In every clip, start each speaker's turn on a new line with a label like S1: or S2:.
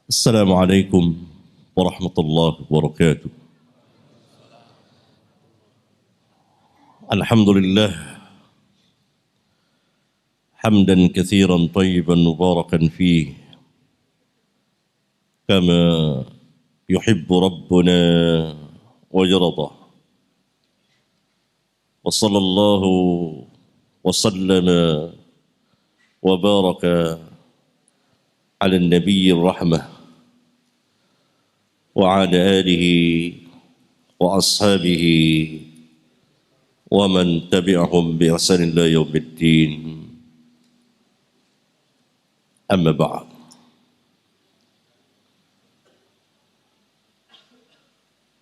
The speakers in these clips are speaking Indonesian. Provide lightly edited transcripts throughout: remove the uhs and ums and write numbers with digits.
S1: السلام عليكم ورحمة الله وبركاته. الحمد لله حمدا كثيرا طيبا مباركا فيه كما يحب ربنا ويرضى، وصلى الله وسلم وبارك على النبي الرحمة وعلى آله وأصحابه ومن تبعهم بإحسان إلى يوم الدين. أما بعد،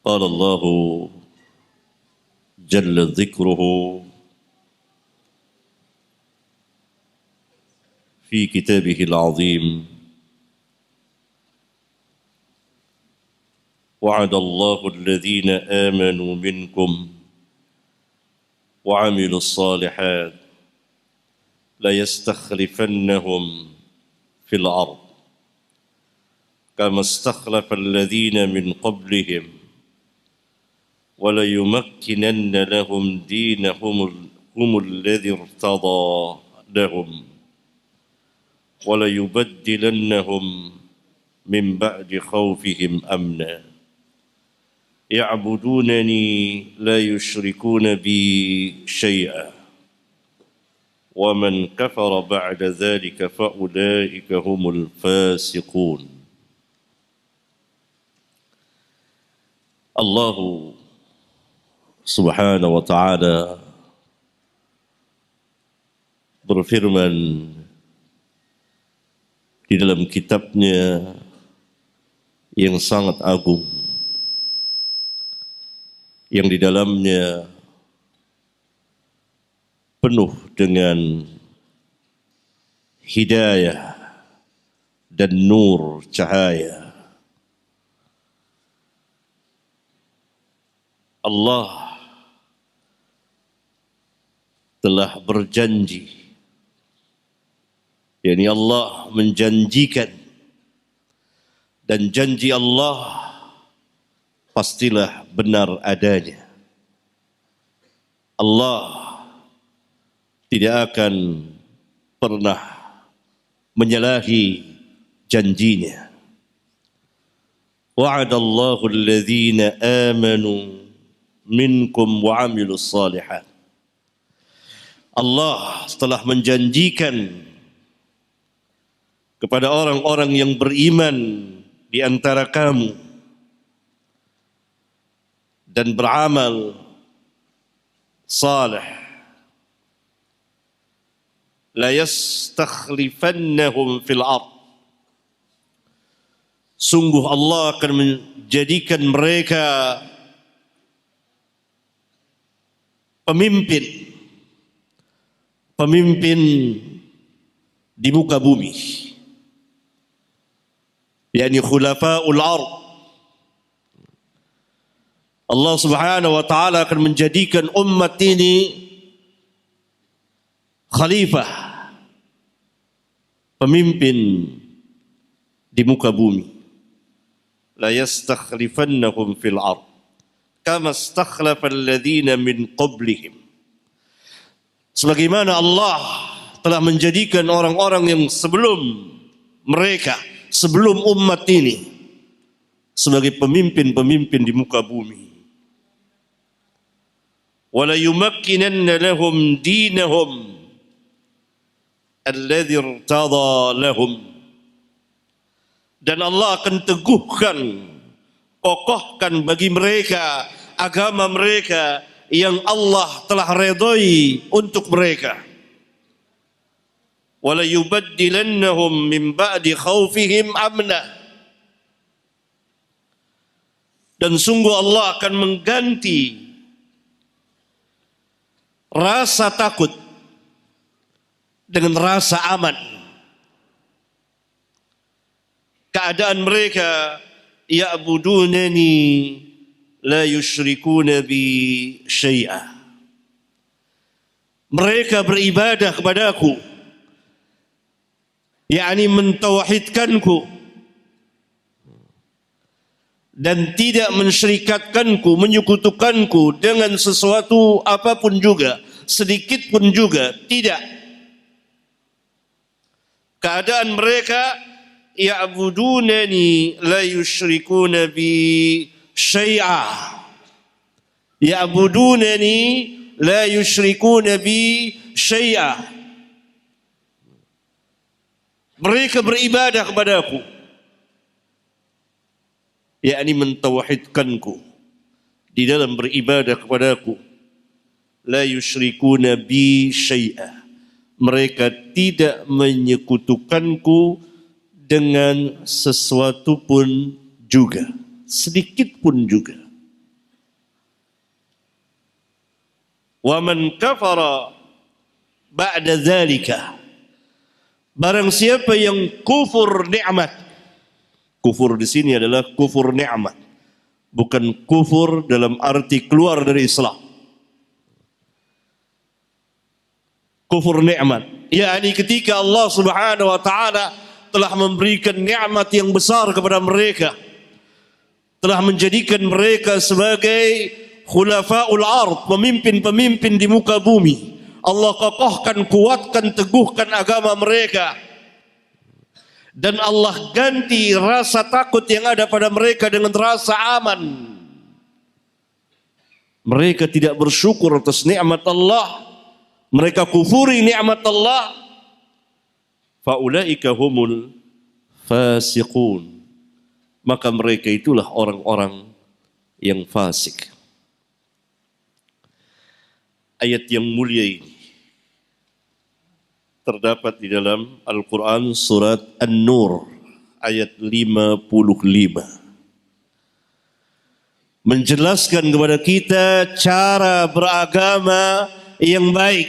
S1: قال الله جل ذكره في كتابه العظيم: وعد الله الذين آمنوا منكم وعملوا الصالحات ليستخلفنهم في الأرض كما استخلف الذين من قبلهم وليمكنن لهم دينهم الذي ارتضى لهم وليبدلنهم من بعد خوفهم أمنا يعبدونني لا يشركون بي شيئا ومن كفر بعد ذلك فأولئك هم الفاسقون. Allah Subhanahu wa ta'ala berfirman di dalam kitabnya yang sangat agung, yang di dalamnya penuh dengan hidayah dan nur cahaya. Allah telah berjanji, yakni Allah menjanjikan, dan janji Allah pastilah benar adanya. Allah tidak akan pernah menyalahi janjinya. Wa'adallahu alladhina amanu minkum wa 'amilus shalihat. Allah telah menjanjikan kepada orang-orang yang beriman di antara kamu dan beramal salih, la yastakhlifannahum fil ard, sungguh Allah akan menjadikan mereka pemimpin di muka bumi, yakni khulafaul ard. Allah Subhanahu wa ta'ala akan menjadikan umat ini khalifah, pemimpin di muka bumi. La yastakhlifannahum fil ard kama istakhlafa alladhina min qablihim. Sebagaimana Allah telah menjadikan orang-orang yang sebelum mereka, sebelum umat ini, sebagai pemimpin-pemimpin di muka bumi. Wala yumakkinanna lahum dinahum alladhi irtada lahum, dan Allah akan teguhkan, kokohkan bagi mereka agama mereka yang Allah telah redai untuk mereka. Wala yubaddilannahum min ba'di khawfihim amna, dan sungguh Allah akan mengganti rasa takut dengan rasa aman. Keadaan mereka, ya'budunani la yusyrikuna bi syai'a, mereka beribadah kepadaku, yakni mentauhidkanku, dan tidak mensyirikatkanku, menyekutukanku dengan sesuatu apapun juga, sedikit pun juga, tidak. Keadaan mereka ya'budunani la yusyrikuna bi syai'a. Ya'budunani la yusyrikuna bi syai'a. Mereka beribadah kepadaku, yakni mentauhidkanku di dalam beribadah kepadaku. La yusyrikuna bi syai'a. Mereka tidak menyekutukanku dengan sesuatu pun juga, sedikit pun juga. Wa man kafara ba'da dzalika, barang siapa yang kufur nikmat. Kufur di sini adalah kufur nikmat, bukan kufur dalam arti keluar dari Islam. Kufur nikmat, yakni ketika Allah Subhanahu wa taala telah memberikan nikmat yang besar kepada mereka, telah menjadikan mereka sebagai khulafaul ard, pemimpin-pemimpin di muka bumi. Allah kokohkan, kuatkan, teguhkan agama mereka, dan Allah ganti rasa takut yang ada pada mereka dengan rasa aman. Mereka tidak bersyukur atas nikmat Allah, mereka kufuri nikmat Allah. Faulaika humul fasiqun, maka mereka itulah orang-orang yang fasik. Ayat yang mulia ini terdapat di dalam Al-Quran surat An-Nur ayat 55, menjelaskan kepada kita cara beragama yang baik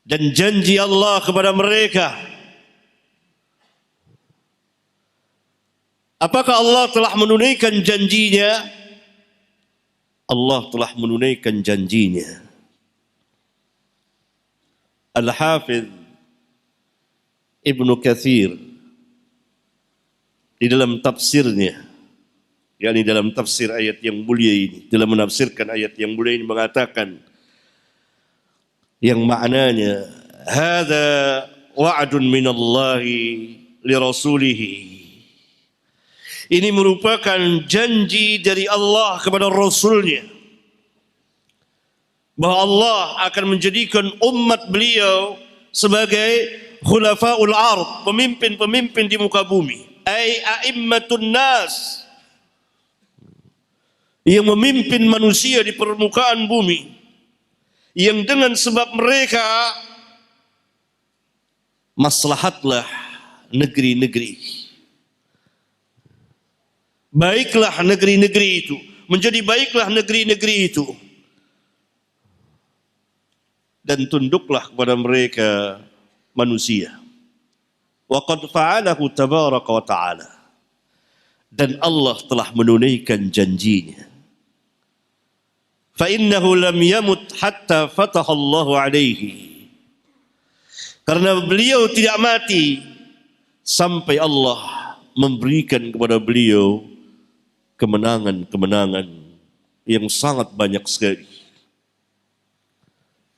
S1: dan janji Allah kepada mereka. Apakah Allah telah menunaikan janjinya? Allah telah menunaikan janjinya. Al-Hafidh Ibnu Katsir di dalam tafsirnya, yakni dalam tafsir ayat yang mulia ini, dalam menafsirkan ayat yang mulia ini mengatakan, yang maknanya, hadza wa'dun minallahi li rasulihi. Ini merupakan janji dari Allah kepada Rasulnya, bahwa Allah akan menjadikan umat beliau sebagai khulafaul ard, pemimpin-pemimpin di muka bumi, ai a'immatun nas, yang memimpin manusia di permukaan bumi, yang dengan sebab mereka maslahatlah negeri-negeri, baiklah negeri-negeri itu, menjadi baiklah negeri-negeri itu, dan tunduklah kepada mereka manusia. Wa qad fa'alahu tabaraka wa ta'ala, dan Allah telah menunaikan janjinya. فَإِنَّهُ لَمْ يَمُتْ حَتَّى فَتَحَ اللَّهُ عَلَيْهِ, karena beliau tidak mati sampai Allah memberikan kepada beliau kemenangan-kemenangan yang sangat banyak sekali.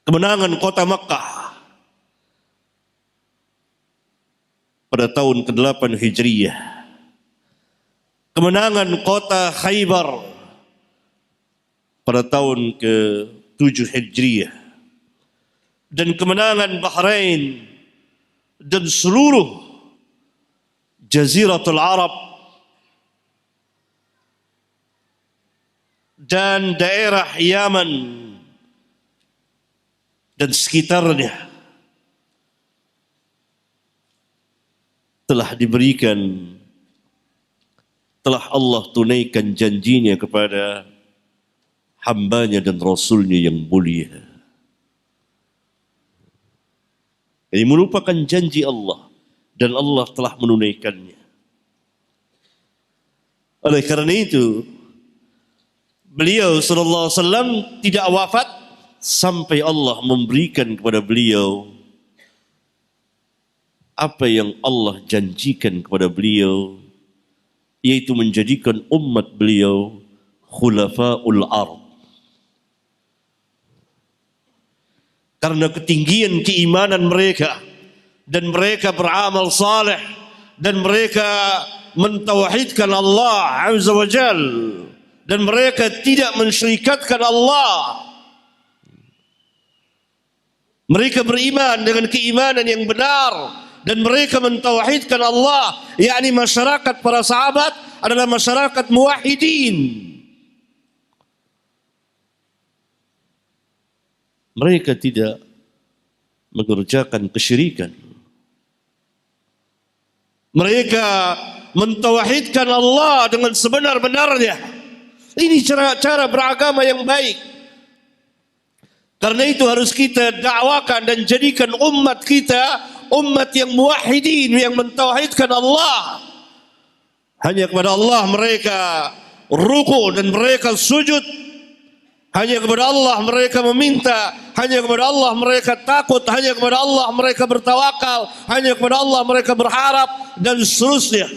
S1: Kemenangan kota Makkah pada tahun ke-8 Hijriyah, kemenangan kota Khaybar pada tahun ke-7 Hijriyah, dan kemenangan Bahrain dan seluruh Jaziratul Arab dan daerah Yaman dan sekitarnya telah diberikan, telah Allah tunaikan janjinya kepada hambanya dan Rasulnya yang mulia. Ini merupakan janji Allah, dan Allah telah menunaikannya. Oleh karena itu, beliau sallallahu alaihi wasallam tidak wafat sampai Allah memberikan kepada beliau apa yang Allah janjikan kepada beliau, yaitu menjadikan umat beliau khulafaul ard. Karena ketinggian keimanan mereka, dan mereka beramal saleh, dan mereka mentauhidkan Allah Azza wa Jal, dan mereka tidak mensyirikatkan Allah. Mereka beriman dengan keimanan yang benar, dan mereka mentauhidkan Allah, yakni masyarakat para sahabat adalah masyarakat muwahhidin. Mereka tidak mengerjakan kesyirikan. Mereka mentauhidkan Allah dengan sebenar-benarnya. Ini cara beragama yang baik. Karena itu harus kita dakwakan dan jadikan umat kita umat yang muwahhidin, yang mentauhidkan Allah. Hanya kepada Allah mereka ruku dan mereka sujud. Hanya kepada Allah mereka meminta, hanya kepada Allah mereka takut, hanya kepada Allah mereka bertawakal, hanya kepada Allah mereka berharap, dan seterusnya.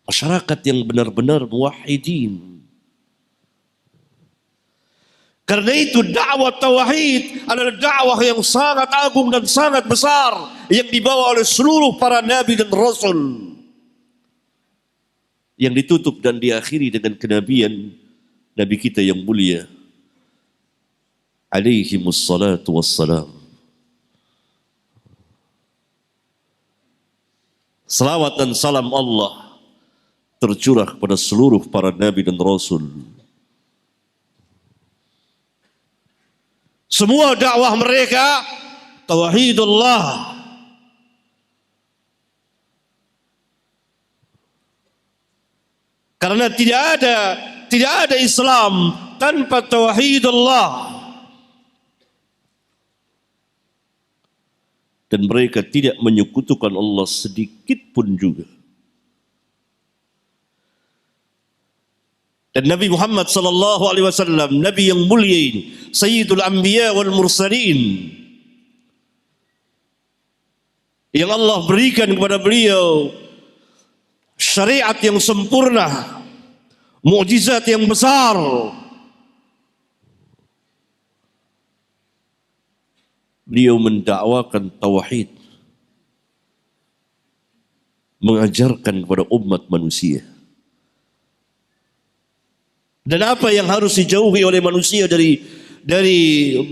S1: Masyarakat yang benar-benar muwahhidin. Karena itu dakwah tauhid adalah dakwah yang sangat agung dan sangat besar, yang dibawa oleh seluruh para nabi dan rasul, yang ditutup dan diakhiri dengan kenabian Nabi kita yang mulia alaihimus salatu wassalam. Salawat dan salam Allah tercurah kepada seluruh para nabi dan rasul. Semua dakwah mereka tauhidullah. Karena tidak ada Islam tanpa tauhidullah. Dan mereka tidak menyekutukan Allah sedikit pun juga. Dan Nabi Muhammad sallallahu alaihi wasallam, Nabi yang mulia ini, Sayyidul Anbiya wal Mursalin, yang Allah berikan kepada beliau syariat yang sempurna, mukjizat yang besar. Beliau mendakwakan tauhid, mengajarkan kepada umat manusia. Dan apa yang harus dijauhi oleh manusia dari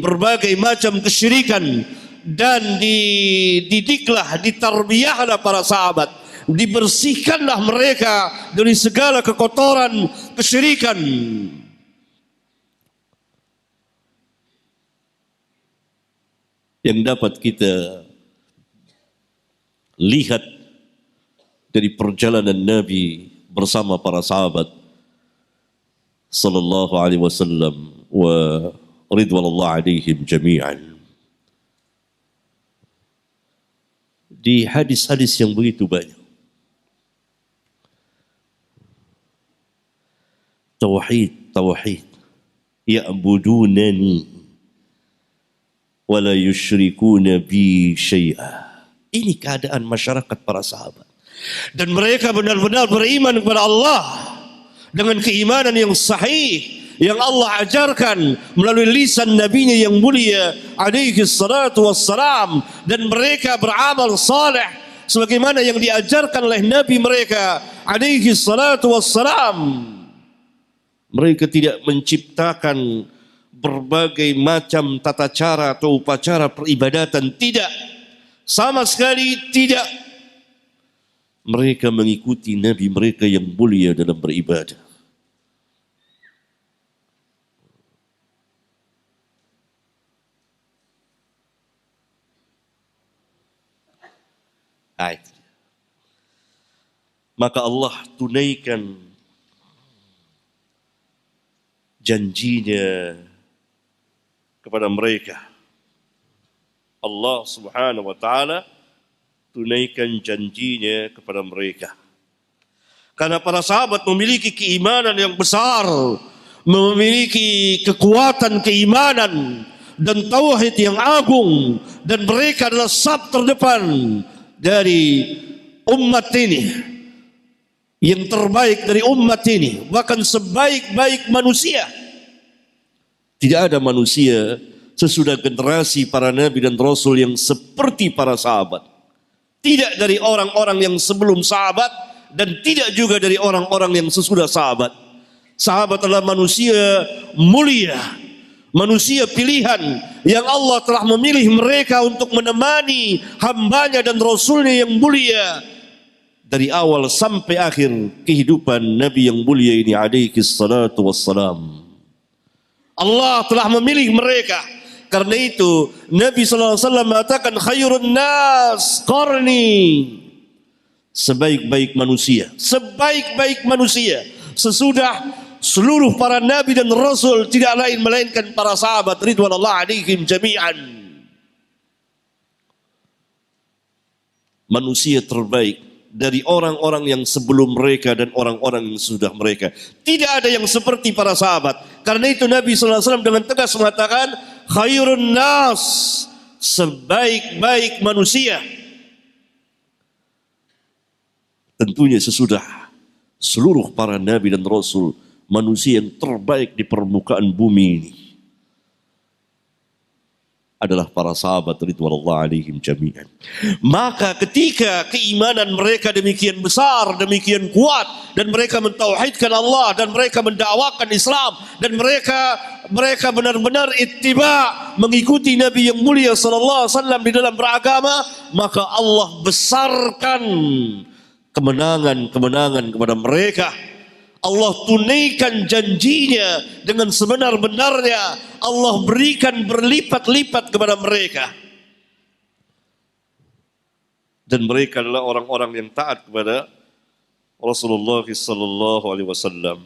S1: berbagai macam kesyirikan, dan dididiklah, ditarbiyahlah para sahabat, dibersihkanlah mereka dari segala kekotoran kesyirikan. Yang dapat kita lihat dari perjalanan Nabi bersama para sahabat sallallahu alaihi wasallam wa ridwanullah alaihim jami'an. Di hadis-hadis yang begitu banyak, tauhid, ya'budunani wa la yusyrikuna bi syai'a. Ini keadaan masyarakat para sahabat. Dan mereka benar-benar beriman kepada Allah dengan keimanan yang sahih yang Allah ajarkan melalui lisan nabinya yang mulia alaihi salatu wassalam, dan mereka beramal saleh sebagaimana yang diajarkan oleh nabi mereka alaihi salatu wassalam. Mereka tidak menciptakan berbagai macam tata cara atau upacara peribadatan, tidak, sama sekali tidak. Mereka mengikuti nabi mereka yang mulia dalam beribadah. Maka Allah tunaikan janjinya kepada mereka. Allah subhanahu wa ta'ala tunaikan janjinya kepada mereka. Karena para sahabat memiliki keimanan yang besar, memiliki kekuatan keimanan, dan tauhid yang agung, dan mereka adalah saf terdepan dari umat ini, yang terbaik dari umat ini, bahkan sebaik-baik manusia. Tidak ada manusia sesudah generasi para nabi dan rasul yang seperti para sahabat. Tidak dari orang-orang yang sebelum sahabat dan tidak juga dari orang-orang yang sesudah sahabat. Sahabat adalah manusia mulia, manusia pilihan yang Allah telah memilih mereka untuk menemani hambanya dan rasulnya yang mulia dari awal sampai akhir kehidupan Nabi yang mulia ini alaihi salatu wassalam. Allah telah memilih mereka. Karena itu Nabi SAW mengatakan khairun nas qarni, sebaik-baik manusia, sebaik-baik manusia sesudah seluruh para nabi dan rasul tidak lain melainkan para sahabat ridwanullah alaihim jami'an. Manusia terbaik dari orang-orang yang sebelum mereka dan orang-orang yang sudah mereka. Tidak ada yang seperti para sahabat. Karena itu Nabi SAW dengan tegas mengatakan khairun nas, sebaik-baik manusia. Tentunya sesudah seluruh para nabi dan rasul, manusia yang terbaik di permukaan bumi ini adalah para sahabat ridwanullah alaihim jami'an. Maka ketika keimanan mereka demikian besar, demikian kuat, dan mereka mentauhidkan Allah, dan mereka mendakwakan Islam, dan mereka benar-benar ittiba, mengikuti Nabi yang mulia sallallahu alaihi wasallam di dalam beragama, maka Allah besarkan kemenangan-kemenangan kepada mereka. Allah tunaikan janjinya dengan sebenar-benarnya. Allah berikan berlipat-lipat kepada mereka. Dan mereka adalah orang-orang yang taat kepada Rasulullah sallallahu alaihi wasallam.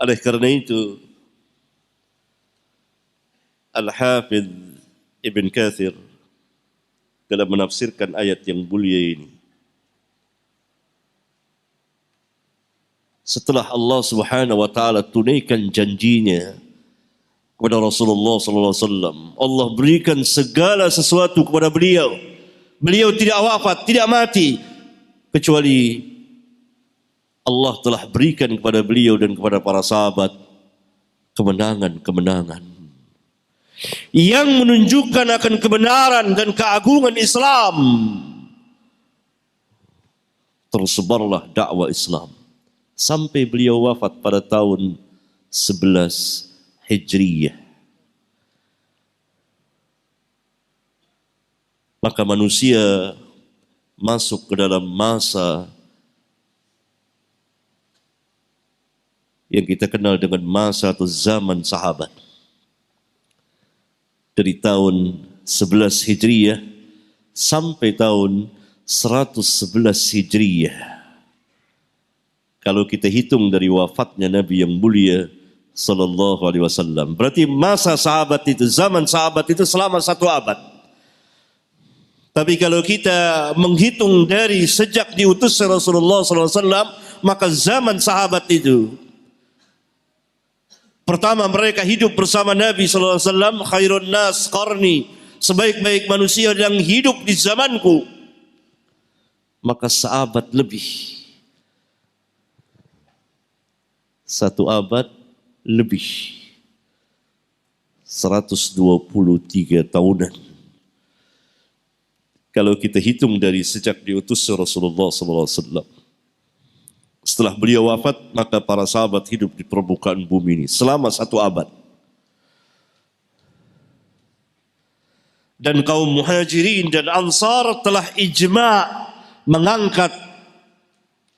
S1: Oleh karena itu Al-Hafidh Ibn Katsir dalam menafsirkan ayat yang mulia ini, setelah Allah Subhanahu wa taala tunaikan janjinya kepada Rasulullah sallallahu alaihi wasallam, Allah berikan segala sesuatu kepada beliau. Beliau tidak wafat, tidak mati, kecuali Allah telah berikan kepada beliau dan kepada para sahabat kemenangan-kemenangan yang menunjukkan akan kebenaran dan keagungan Islam. Tersebarlah dakwah Islam sampai beliau wafat pada tahun 11 Hijriyah. Maka manusia masuk ke dalam masa yang kita kenal dengan masa atau zaman sahabat. Dari tahun 11 Hijriyah sampai tahun 111 Hijriyah. Kalau kita hitung dari wafatnya Nabi yang mulia sallallahu alaihi wasallam, berarti masa sahabat itu, zaman sahabat itu selama 1 abad. Tapi kalau kita menghitung dari sejak diutusnya Rasulullah sallallahu alaihi wasallam, maka zaman sahabat itu, pertama mereka hidup bersama Nabi sallallahu alaihi wasallam, khairun nas qarni, sebaik-baik manusia yang hidup di zamanku. Maka seabad lebih, 1 abad lebih, 123 tahunan. Kalau kita hitung dari sejak diutusnya Rasulullah sallallahu alaihi wasallam, setelah beliau wafat, maka para sahabat hidup di permukaan bumi ini selama 1 abad. Dan kaum muhajirin dan ansar telah ijma' mengangkat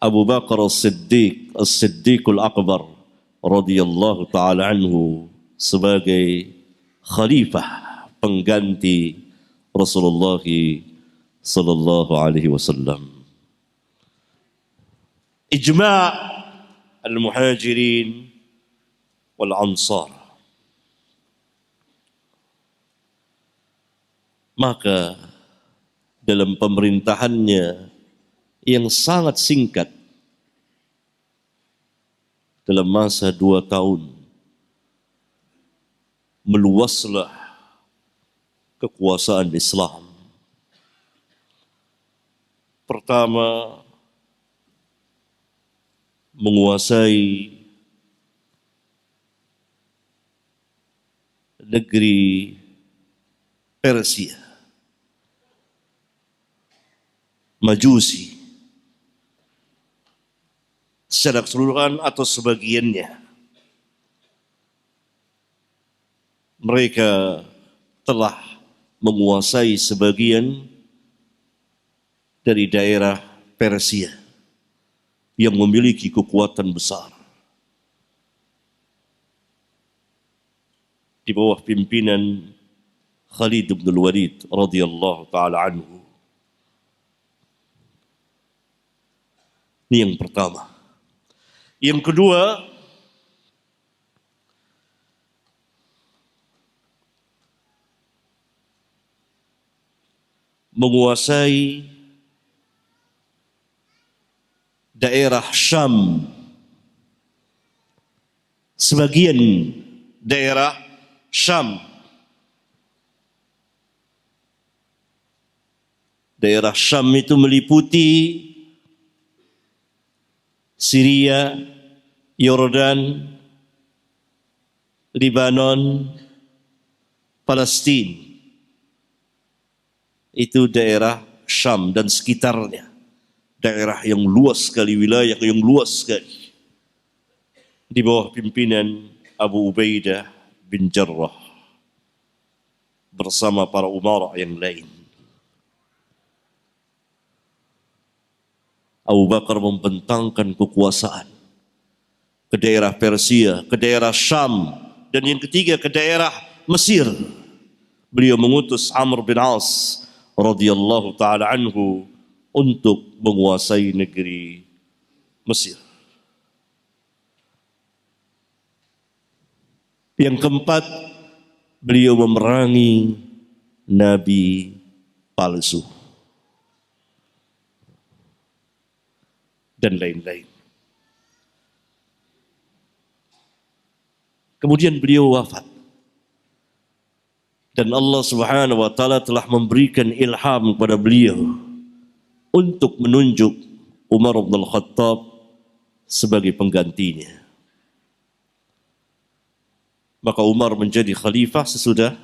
S1: Abu Bakar As-Siddiq, As-Siddiqul Akbar radhiyallahu ta'ala anhu sebagai khalifah pengganti Rasulullah sallallahu alaihi wasallam. Ijma' al-muhajirin wal-ansar. Maka dalam pemerintahannya yang sangat singkat. Dalam masa 2 tahun, meluaslah kekuasaan Islam. Pertama, menguasai negeri Persia, Majusi, secara keseluruhan atau sebagiannya. Mereka telah menguasai sebagian dari daerah Persia yang memiliki kekuatan besar. Di bawah pimpinan Khalid bin Walid radhiyallahu taala anhu. Ini yang pertama. Yang kedua, menguasai daerah Syam, sebagian daerah Syam. Daerah Syam itu meliputi Syria, Yordan, Lebanon, Palestina. Itu daerah Syam dan sekitarnya. Daerah yang luas sekali, wilayah yang luas sekali. Di bawah pimpinan Abu Ubaidah bin Jarrah bersama para umara yang lain. Abu Bakar membentangkan kekuasaan ke daerah Persia, ke daerah Syam, dan yang ketiga ke daerah Mesir. Beliau mengutus Amr bin As radhiyallahu taala anhu untuk menguasai negeri Mesir. Yang keempat, beliau memerangi nabi palsu dan lain-lain. Kemudian beliau wafat. Dan Allah Subhanahu wa taala telah memberikan ilham kepada beliau untuk menunjuk Umar bin Al-Khattab sebagai penggantinya. Maka Umar menjadi khalifah sesudah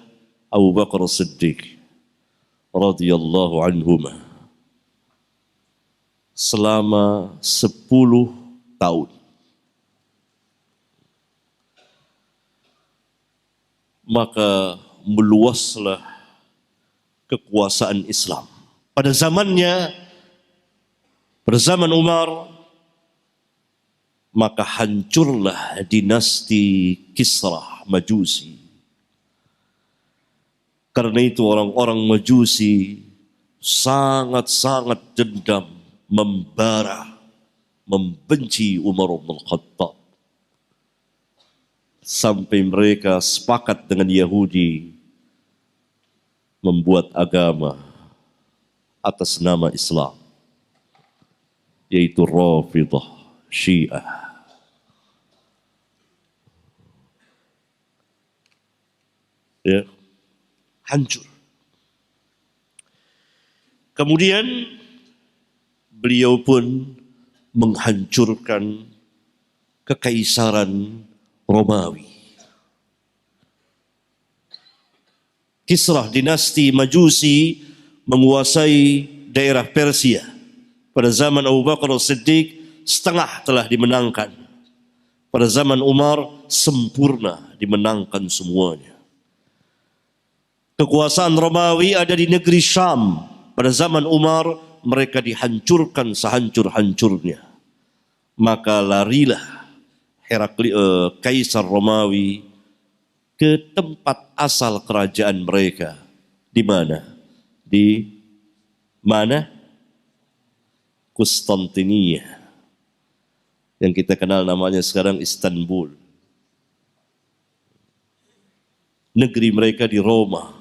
S1: Abu Bakar As-Siddiq radhiyallahu anhuma selama 10 tahun. Maka meluaslah kekuasaan Islam. Pada zamannya, pada zaman Umar, maka hancurlah dinasti Kisra Majusi. Karena itu orang-orang Majusi sangat-sangat dendam, membara, membenci Umar bin Khattab. Sampai mereka sepakat dengan Yahudi membuat agama atas nama Islam, yaitu Rafidah Syiah. Ya, hancur. Kemudian beliau pun menghancurkan kekaisaran Romawi. Kisra dinasti Majusi menguasai daerah Persia. Pada zaman Abu Bakar As-Siddiq setengah telah dimenangkan. Pada zaman Umar sempurna dimenangkan semuanya. Kekuasaan Romawi ada di negeri Syam. Pada zaman Umar mereka dihancurkan sehancur-hancurnya. Maka larilah Kaisar Romawi ke tempat asal kerajaan mereka. Di mana? Di mana? Konstantinia. Yang kita kenal namanya sekarang Istanbul. Negeri mereka di Roma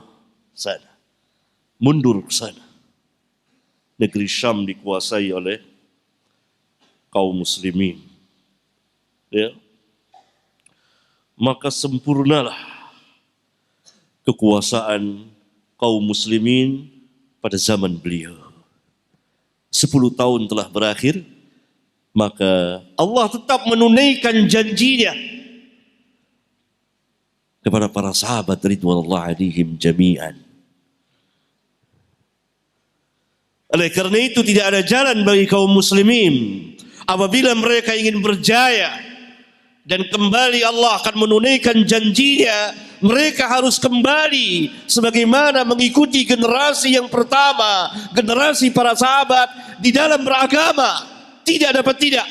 S1: sana. Mundur ke sana. negeri Syam dikuasai oleh kaum muslimin. Ya. Maka sempurnalah kekuasaan kaum muslimin pada zaman beliau. 10 tahun telah berakhir, maka Allah tetap menunaikan janjinya kepada para sahabat ridwanullah alaihim jami'an. Oleh karena itu tidak ada jalan bagi kaum muslimin apabila mereka ingin berjaya dan kembali Allah akan menunaikan janjinya, mereka harus kembali sebagaimana mengikuti generasi yang pertama, generasi para sahabat di dalam beragama. Tidak dapat tidak.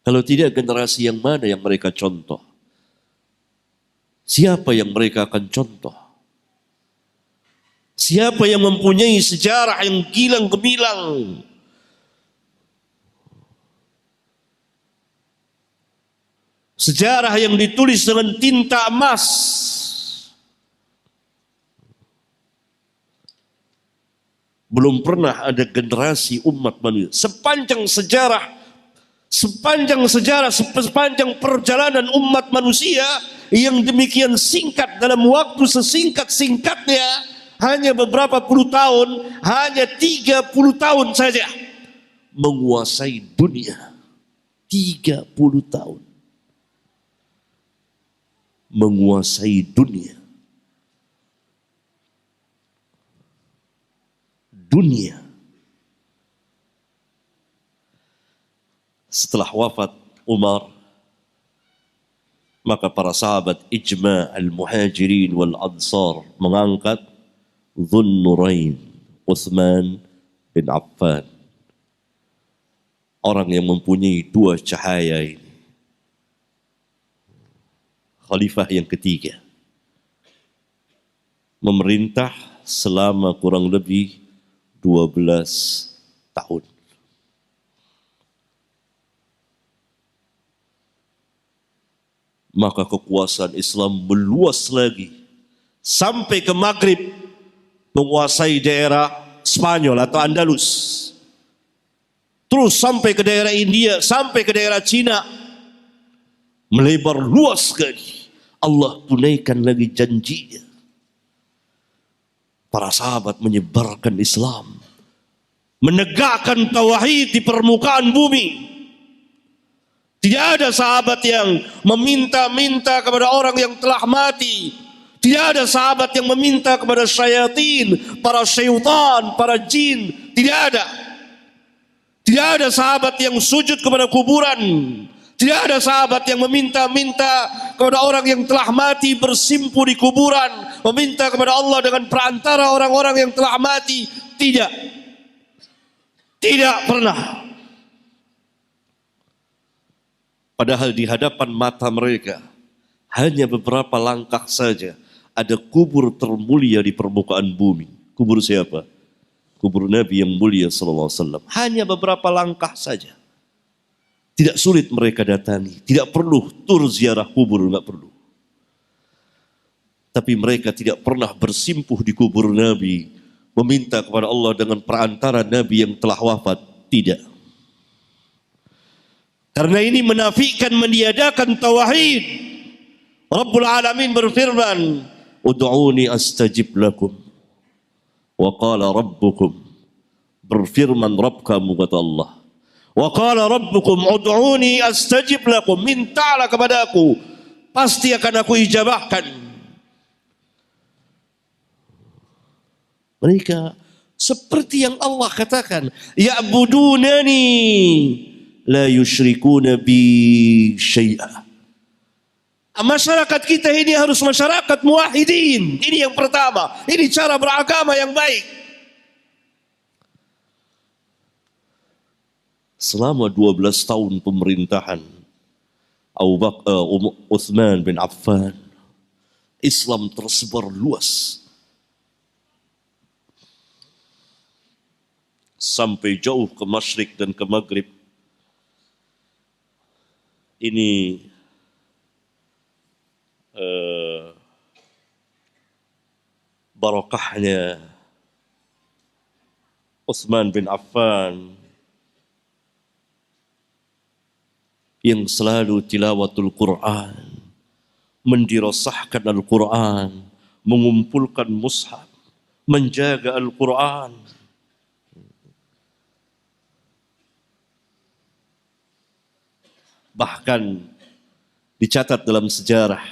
S1: Kalau tidak, generasi yang mana yang mereka contoh? Siapa yang mereka akan contoh? Siapa yang mempunyai sejarah yang gilang gemilang? Sejarah yang ditulis dengan tinta emas. Belum pernah ada generasi umat manusia sepanjang sepanjang perjalanan umat manusia yang demikian singkat, dalam waktu sesingkat-singkatnya, hanya beberapa puluh tahun, hanya 30 tahun saja menguasai dunia. 30 tahun menguasai dunia. Setelah wafat Umar, maka para sahabat ijma' al-muhajirin wal ansar mengangkat Dhunnurain Uthman bin Affan, orang yang mempunyai 2 cahaya ini, khalifah yang ketiga, memerintah selama kurang lebih 12 tahun. Maka kekuasaan Islam meluas lagi sampai ke Maghrib, menguasai daerah Spanyol atau Andalus, terus sampai ke daerah India, sampai ke daerah Cina, melebar luas lagi. Allah tunaikan lagi janjinya. Para sahabat menyebarkan Islam, menegakkan tauhid di permukaan bumi. Tidak ada sahabat yang meminta-minta kepada orang yang telah mati. Tidak ada sahabat yang meminta kepada syaitan, para syaitan, para jin. Tidak ada. Tidak ada sahabat yang sujud kepada kuburan. Tidak ada sahabat yang meminta-minta kepada orang yang telah mati bersimpu di kuburan, meminta kepada Allah dengan perantara orang-orang yang telah mati. Tidak. Tidak pernah. Padahal di hadapan mata mereka hanya beberapa langkah saja ada kubur termulia di permukaan bumi. Kubur siapa? Kubur Nabi yang mulia sallallahu alaihi wasallam. Hanya beberapa langkah saja. Tidak sulit mereka datangi, tidak perlu tur ziarah kubur, enggak perlu. Tapi mereka tidak pernah bersimpuh di kubur Nabi, meminta kepada Allah dengan perantara Nabi yang telah wafat. Tidak. Karena ini menafikan, meniadakan tauhid. Rabbul Alamin berfirman, "Ud'uni astajib lakum." Wa qala rabbukum, berfirman Rabb kamu, kata Allah. Wa qala rabbukum ud'uni astajib lakum, mintalah kepadaku, pasti akan aku ijabahkan. Mereka seperti yang Allah katakan, ya'budunani la yusyrikuna bi syai'a. Masyarakat kita ini harus masyarakat muwahhidin. Ini yang pertama. Ini cara beragama yang baik. Selama 12 tahun pemerintahan Uthman bin Affan, Islam tersebar luas. Sampai jauh ke Masyrik dan ke Maghrib. Ini barokahnya Utsman bin Affan yang selalu tilawatul Quran, mendirasahkan Al-Quran, mengumpulkan mushaf, menjaga Al-Quran. Bahkan dicatat dalam sejarah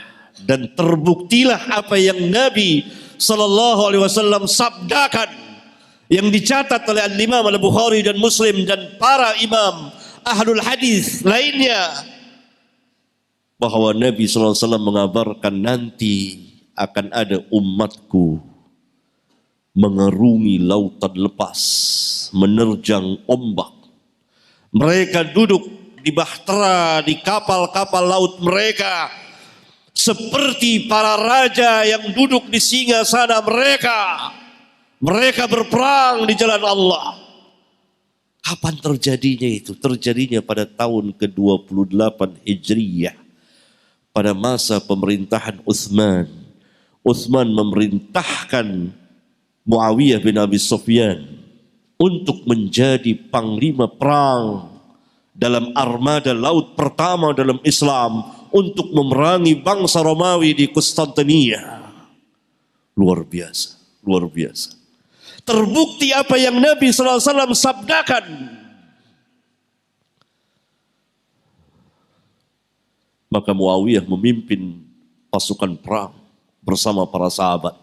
S1: dan terbuktilah apa yang Nabi sallallahu alaihi wasallam sabdakan yang dicatat oleh Al-Imam Al-Bukhari dan Muslim dan para imam ahlul hadis lainnya, bahwa Nabi sallallahu alaihi wasallam mengabarkan nanti akan ada umatku mengarungi lautan lepas, menerjang ombak. Mereka duduk di bahtera, di kapal-kapal laut mereka, seperti para raja yang duduk di singgasana mereka. Mereka berperang di jalan Allah. Kapan terjadinya itu? Terjadinya pada tahun ke-28 Hijriyah. Pada masa pemerintahan Utsman. Utsman memerintahkan Muawiyah bin Abi Sufyan untuk menjadi panglima perang dalam armada laut pertama dalam Islam untuk memerangi bangsa Romawi di Konstantinia. Luar biasa, luar biasa. Terbukti apa yang Nabi SAW sabdakan. Maka Muawiyah memimpin pasukan perang bersama para sahabat.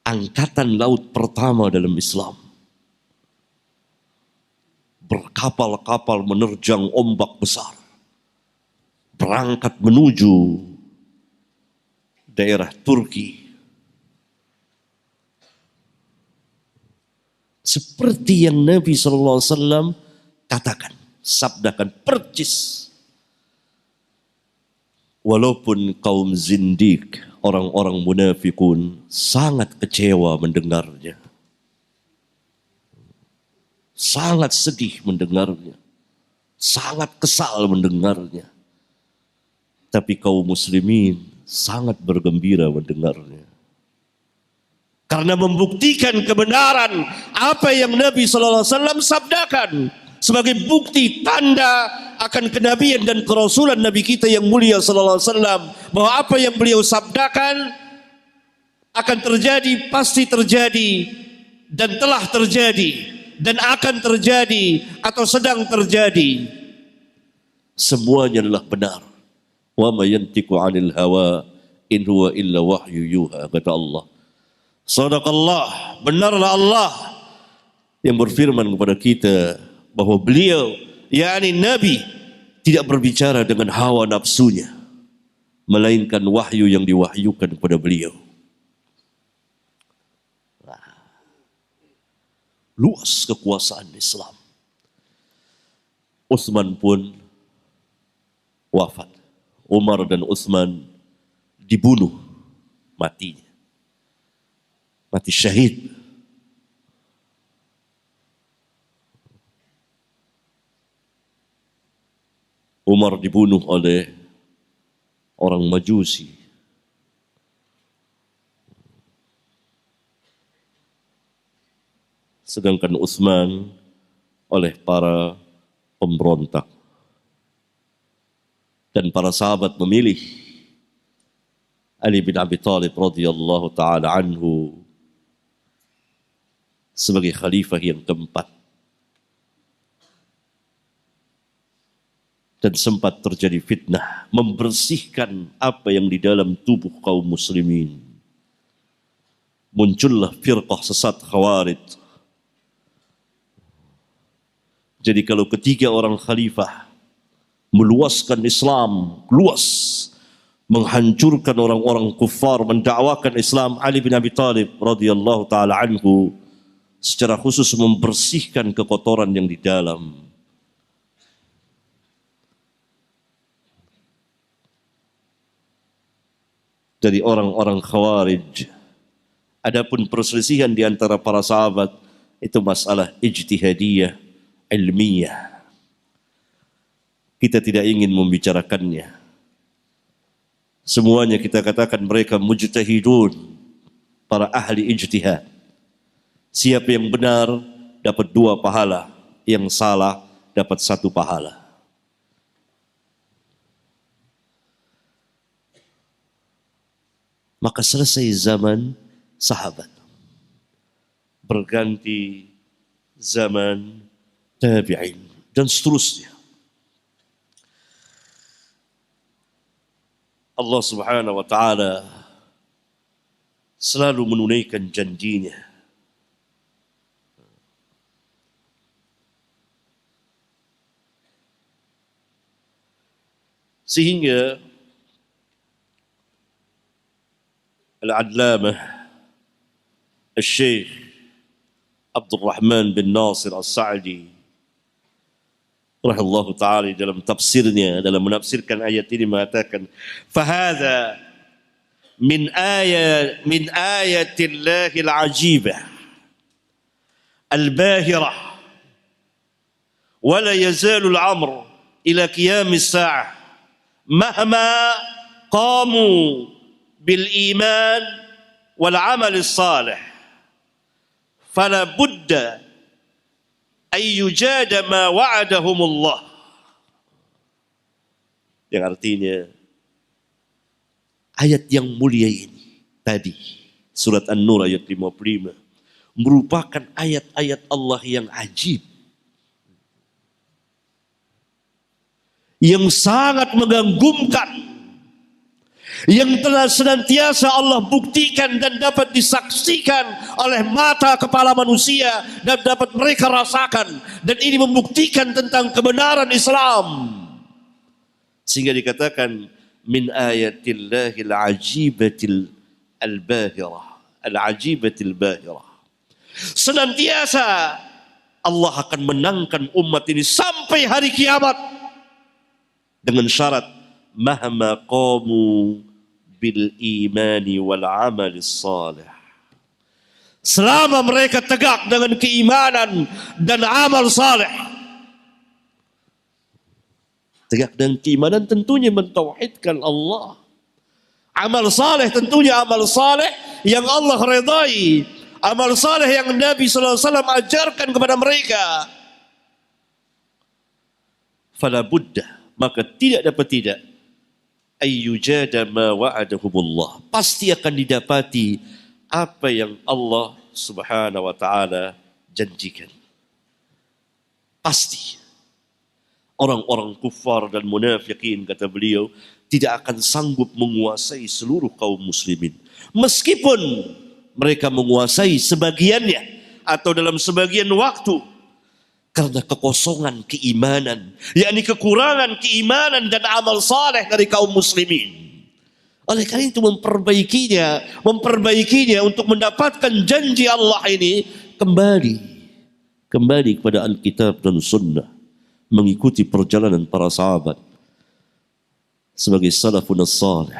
S1: Angkatan laut pertama dalam Islam. Berkapal-kapal menerjang ombak besar. Berangkat menuju daerah Turki. Seperti yang Nabi SAW katakan, sabdakan percis. Walaupun kaum zindik, orang-orang munafikun sangat kecewa mendengarnya. Sangat sedih mendengarnya. Sangat kesal mendengarnya. Tapi kaum muslimin sangat bergembira mendengarnya. Karena membuktikan kebenaran apa yang Nabi SAW sabdakan. Sebagai bukti tanda akan kenabian dan kerasulan Nabi kita yang mulia SAW. Bahwa apa yang beliau sabdakan akan terjadi, pasti terjadi. Dan telah terjadi. Dan akan terjadi atau sedang terjadi. Semuanya adalah benar. Wa ma yantiqu 'anil hawa in huwa illa wahyu yuha, kata Allah. Sadaqallah, benarlah Allah yang berfirman kepada kita bahwa beliau, yakni Nabi, tidak berbicara dengan hawa nafsunya, melainkan wahyu yang diwahyukan kepada beliau. Luas kekuasaan Islam. Utsman pun wafat. Umar dan Utsman dibunuh matinya. Mati syahid. Umar dibunuh oleh orang Majusi. Sedangkan Utsman oleh para pemberontak. Dan para sahabat memilih Ali bin Abi Thalib radhiyallahu taala anhu sebagai khalifah yang keempat. Dan sempat terjadi fitnah membersihkan apa yang di dalam tubuh kaum muslimin. Muncullah firqah sesat Khawarij. Jadi kalau ketiga orang khalifah meluaskan Islam, luas, menghancurkan orang-orang kufar, mendakwakan Islam, Ali bin Abi Thalib radhiyallahu taala anhu secara khusus membersihkan kekotoran yang di dalam. Dari orang-orang Khawarij. Adapun perselisihan di antara para sahabat itu masalah ijtihadiyah, ilmiah. Kita tidak ingin membicarakannya. Semuanya kita katakan mereka mujtahidun, para ahli ijtihad. Siapa yang benar dapat 2 pahala, yang salah dapat 1 pahala. Maka selesai zaman sahabat, berganti zaman tabi'in dan seterusnya. Allah Subhanahu wa taala selalu menunaikan janjinya. Sehingga Al-Allamah Al-Syekh Abdul Rahman bin Nasir As-Sa'di rahimahullahu ta'ala dalam tafsirnya, dalam menafsirkan ayat ini mengatakan, fahadha min ayatillahil ajibah al-bahirah wa la yazalu al-amr ila qiyamis sa'ah mahma qamu bil iman wal amal salih fala budda ay yujada ma wa'adahumullah. Yang artinya ayat yang mulia ini tadi surat An-Nur ayat 55 merupakan ayat-ayat Allah yang ajib, yang sangat mengagumkan, yang telah senantiasa Allah buktikan dan dapat disaksikan oleh mata kepala manusia dan dapat mereka rasakan, dan ini membuktikan tentang kebenaran Islam, sehingga dikatakan min ayatillahil ajibatil al-bahirah, al-ajibatil bahirah. Senantiasa Allah akan menangkan umat ini sampai hari kiamat dengan syarat mahma qamu bil imani wal amal salih. Selama mereka tegak dengan keimanan dan amal saleh. Tegak dengan keimanan tentunya mentauhidkan Allah. Amal saleh tentunya amal saleh yang Allah redai. Amal saleh yang Nabi SAW ajarkan kepada mereka. Fala budda, maka tidak dapat tidak, ayyujada ma wa'adahumullah, pasti akan didapati apa yang Allah Subhanahu wa taala janjikan. Pasti. Orang-orang kufar dan munafikin, kata beliau, tidak akan sanggup menguasai seluruh kaum muslimin. Meskipun mereka menguasai sebagiannya atau dalam sebagian waktu, karena kekosongan keimanan, yakni kekurangan keimanan dan amal saleh dari kaum muslimin. Oleh karena itu memperbaikinya untuk mendapatkan janji Allah ini kembali kepada Alkitab dan Sunnah, mengikuti perjalanan para sahabat sebagai salafun salih,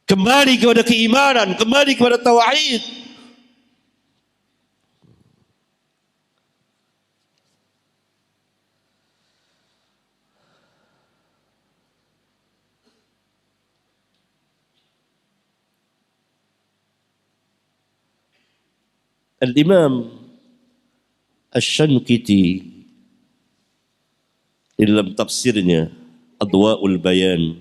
S1: kembali kepada keimanan, kembali kepada tauhid. Al-Imam Asy-Syankiti dalam tafsirnya Adwa'ul Bayan,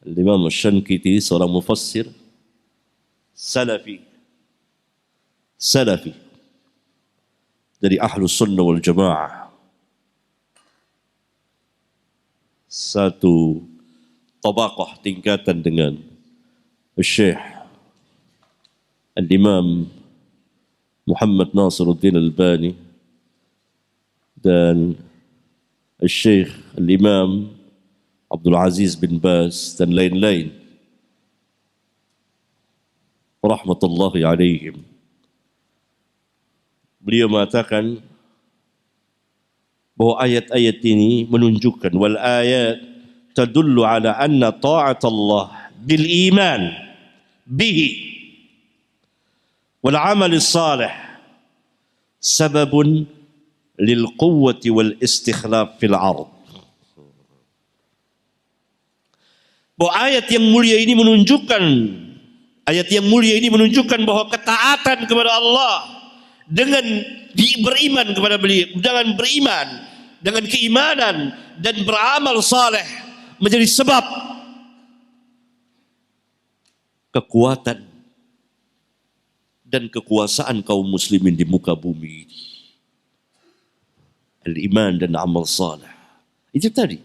S1: Al-Imam Asy-Syankiti seorang mufassir salafi dari Ahlus Sunnah wal Jamaah, satu tabaqah tingkatan dengan Syekh Al-Imam Muhammad Nasiruddin Albani dan Syekh Al-Imam Abdul Aziz bin Baz dan lain-lain rahmatullahi alaihim. Beliau mengatakan bahwa ayat-ayat ini menunjukkan, wal ayat tadullu ala anna ta'at Allah bil iman bihi wal amal salih sababun lil quwwati wal istikhlaf fil ard. Bahwa ayat yang mulia ini menunjukkan Ayat yang mulia ini menunjukkan bahwa ketaatan kepada Allah dengan beriman kepada beliau, dengan beriman, dengan keimanan dan beramal saleh menjadi sebab kekuatan dan kekuasaan kaum muslimin di muka bumi ini. Al-iman dan amal saleh. Itu tadi.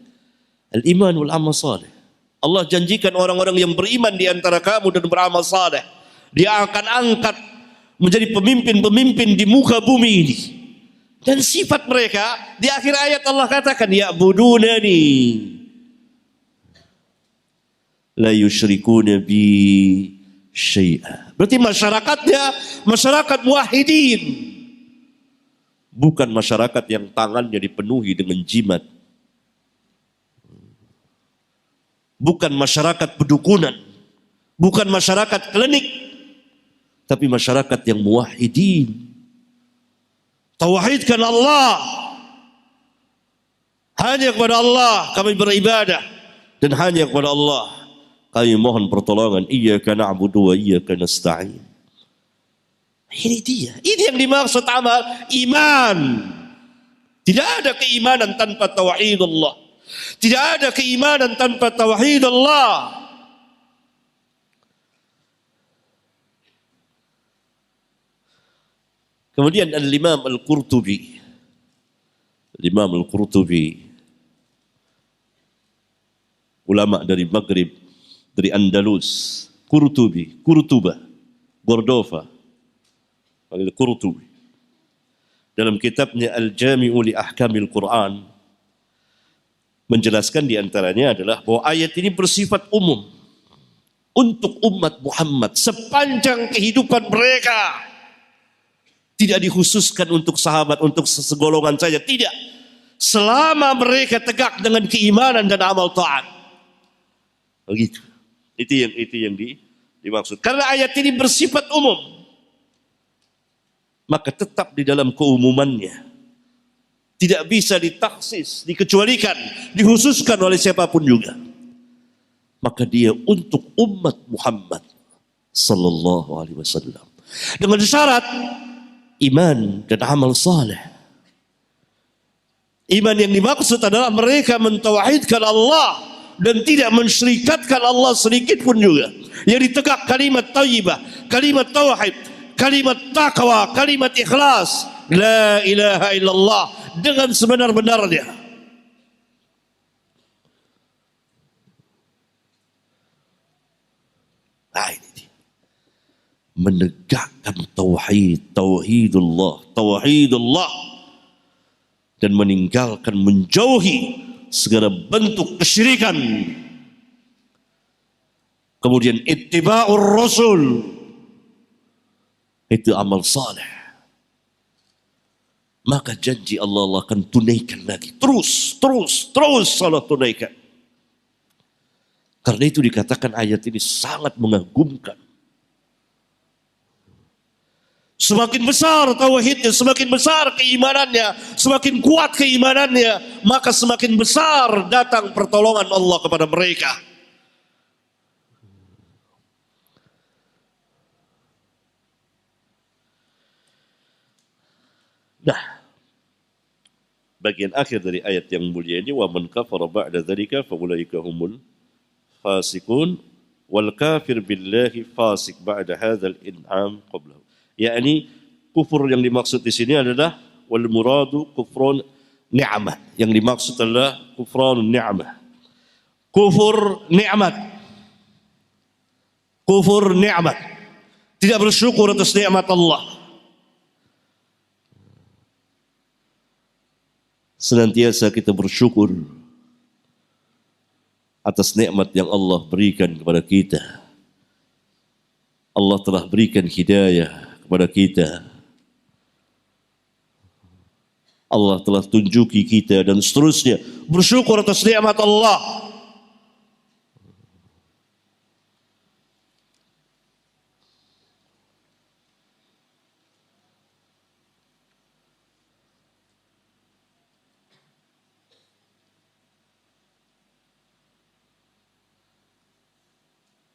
S1: Al-iman wal amal saleh. Allah janjikan orang-orang yang beriman di antara kamu dan beramal saleh, Dia akan angkat menjadi pemimpin-pemimpin di muka bumi ini. Dan sifat mereka di akhir ayat Allah katakan ya'budunani la yusyrikuna bi syai'a. Berarti masyarakatnya masyarakat muwahhidin, bukan masyarakat yang tangannya dipenuhi dengan jimat. Bukan masyarakat pedukunan, bukan masyarakat klinik, tapi masyarakat yang muwahhidin. Tauhidkan Allah. Hanya kepada Allah kami beribadah, dan hanya kepada Allah kami mohon pertolongan. Iyyaka na'budu wa iyyaka nasta'in. Ini dia. Ini yang dimaksud amal iman. Tidak ada keimanan tanpa tauhid Allah. Tidak ada keimanan tanpa tauhid Allah. Kemudian Al-Imam Al-Qurtubi, ulama dari Maghrib, dari Andalus, Qurtuba, Cordova, Al-Qurtubi, dalam kitabnya Al-Jami'u li Ahkamil Quran, menjelaskan diantaranya adalah bahwa ayat ini bersifat umum untuk umat Muhammad sepanjang kehidupan mereka. Tidak dikhususkan untuk sahabat, untuk segolongan saja, tidak. Selama mereka tegak dengan keimanan dan amal taat. Begitu. Itu yang dimaksud. Karena ayat ini bersifat umum, maka tetap di dalam keumumannya. Tidak bisa ditaksis, dikecualikan, dikhususkan oleh siapapun juga. Maka dia untuk umat Muhammad sallallahu alaihi wasallam. Dengan syarat iman dan amal saleh. Iman yang dimaksud adalah mereka mentauhidkan Allah dan tidak mensyirikatkan Allah sedikit pun juga. Yang ditegak kalimat thayyibah, kalimat tauhid, kalimat taqwa, kalimat ikhlas, la ilaha illallah dengan sebenar-benarnya. Nah, ini dia. Menegakkan tauhidullah, dan meninggalkan, menjauhi segala bentuk kesyirikan. Kemudian ittiba'ur rasul, itu amal saleh. Maka janji Allah akan tunaikan lagi. Terus Allah tunaikan. Karena itu dikatakan ayat ini sangat mengagumkan. Semakin besar tauhidnya, semakin besar keimanannya, semakin kuat keimanannya, maka semakin besar datang pertolongan Allah kepada mereka. Nah, bagian akhir dari ayat yang mulia ini, wa man kafara ba'da dzalika fa ulaika humul fasiqun wal kafir billahi fasik ba'da hadzal in'am qablahu. Yakni kufur yang dimaksud di sini adalah wal muradu kufrun ni'mah. Yang dimaksud adalah kufrun ni'mah. Kufur nikmat. Kufur nikmat. Tidak bersyukur atas nikmat Allah. Senantiasa kita bersyukur atas nikmat yang Allah berikan kepada kita. Allah telah berikan hidayah kepada kita. Allah telah tunjuki kita dan seterusnya. Bersyukur atas nikmat Allah.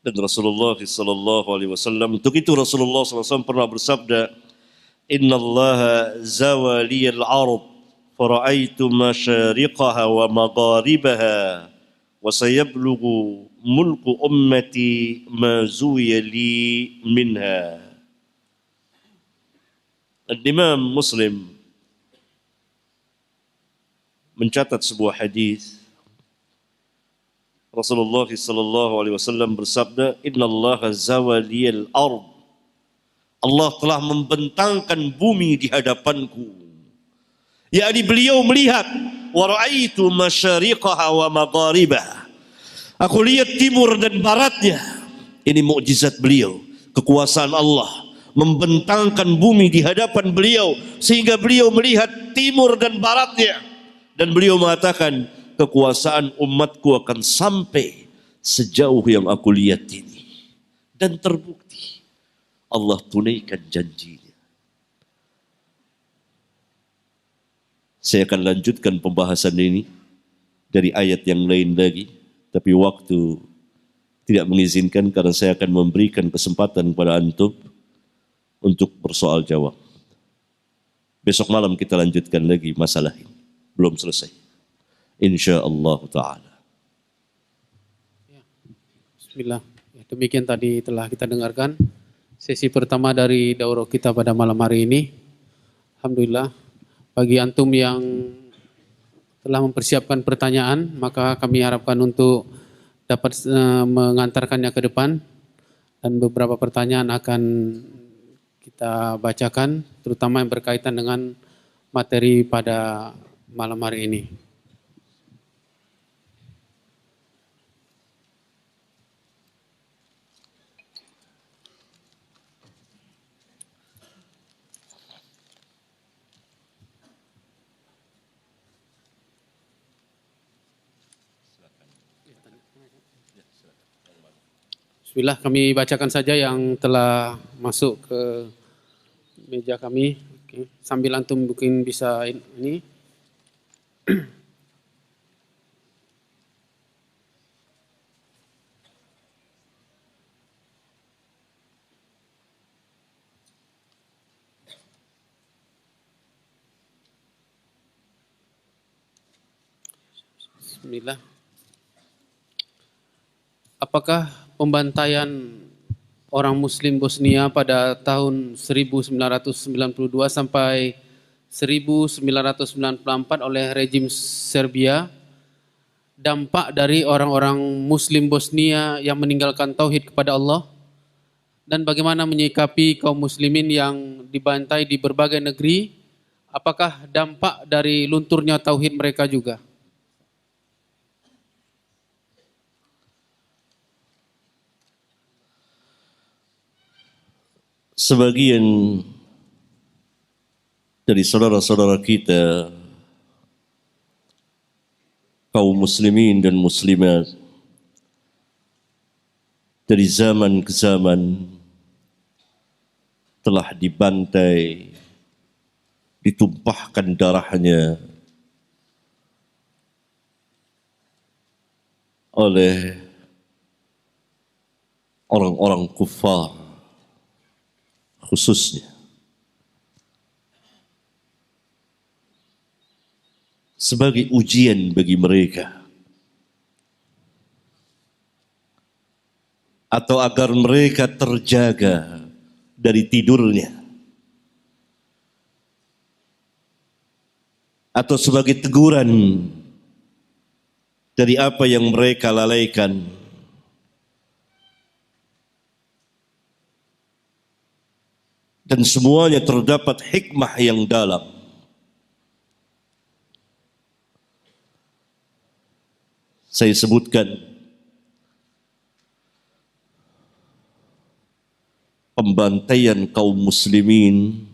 S1: dan Rasulullah sallallahu alaihi wasallam. Untuk itu Rasulullah sallallahu alaihi wasallam pernah bersabda, "Innallaha zawaliyal ard, fara'aitu masyariqaha wa magharibaha, wa sayablughu mulku ummati ma zuwiya li minha." Imam Muslim mencatat sebuah hadis. Rasulullah sallallahu alaihi wasallam bersabda, "Innallaha zawaliyal ard." Allah telah membentangkan bumi di hadapanku. Yakni beliau melihat, "Wa ra'aitu masyariqaha wa magharibaha." Aku lihat timur dan baratnya. Ini mukjizat beliau, kekuasaan Allah membentangkan bumi di hadapan beliau sehingga beliau melihat timur dan baratnya, dan beliau mengatakan, kekuasaan umatku akan sampai sejauh yang aku lihat ini. Dan terbukti Allah tunaikan janjinya. Saya akan lanjutkan pembahasan ini dari ayat yang lain lagi, tapi waktu tidak mengizinkan karena saya akan memberikan kesempatan kepada antum untuk bersoal jawab. Besok malam kita lanjutkan lagi masalah ini. Belum selesai. InsyaAllah ta'ala.
S2: Ya, bismillah. Ya, demikian tadi telah kita dengarkan sesi pertama dari daurah kita pada malam hari ini. Alhamdulillah, bagi antum yang telah mempersiapkan pertanyaan, maka kami harapkan untuk dapat mengantarkannya ke depan, dan beberapa pertanyaan akan kita bacakan, terutama yang berkaitan dengan materi pada malam hari ini. Bismillah, kami bacakan saja yang telah masuk ke meja kami. Oke. Sambil antum mungkin bisa ini. Bismillah. Apakah pembantaian orang Muslim Bosnia pada tahun 1992 sampai 1994 oleh rejim Serbia dampak dari orang-orang Muslim Bosnia yang meninggalkan tauhid kepada Allah, dan bagaimana menyikapi kaum muslimin yang dibantai di berbagai negeri? Apakah dampak dari lunturnya tauhid mereka juga?
S1: Sebagian dari saudara-saudara kita kaum muslimin dan muslimat dari zaman ke zaman telah dibantai, ditumpahkan darahnya oleh orang-orang kufar, khususnya sebagai ujian bagi mereka, atau agar mereka terjaga dari tidurnya, atau sebagai teguran dari apa yang mereka lalaikan. Dan semuanya terdapat hikmah yang dalam. Saya sebutkan pembantaian kaum muslimin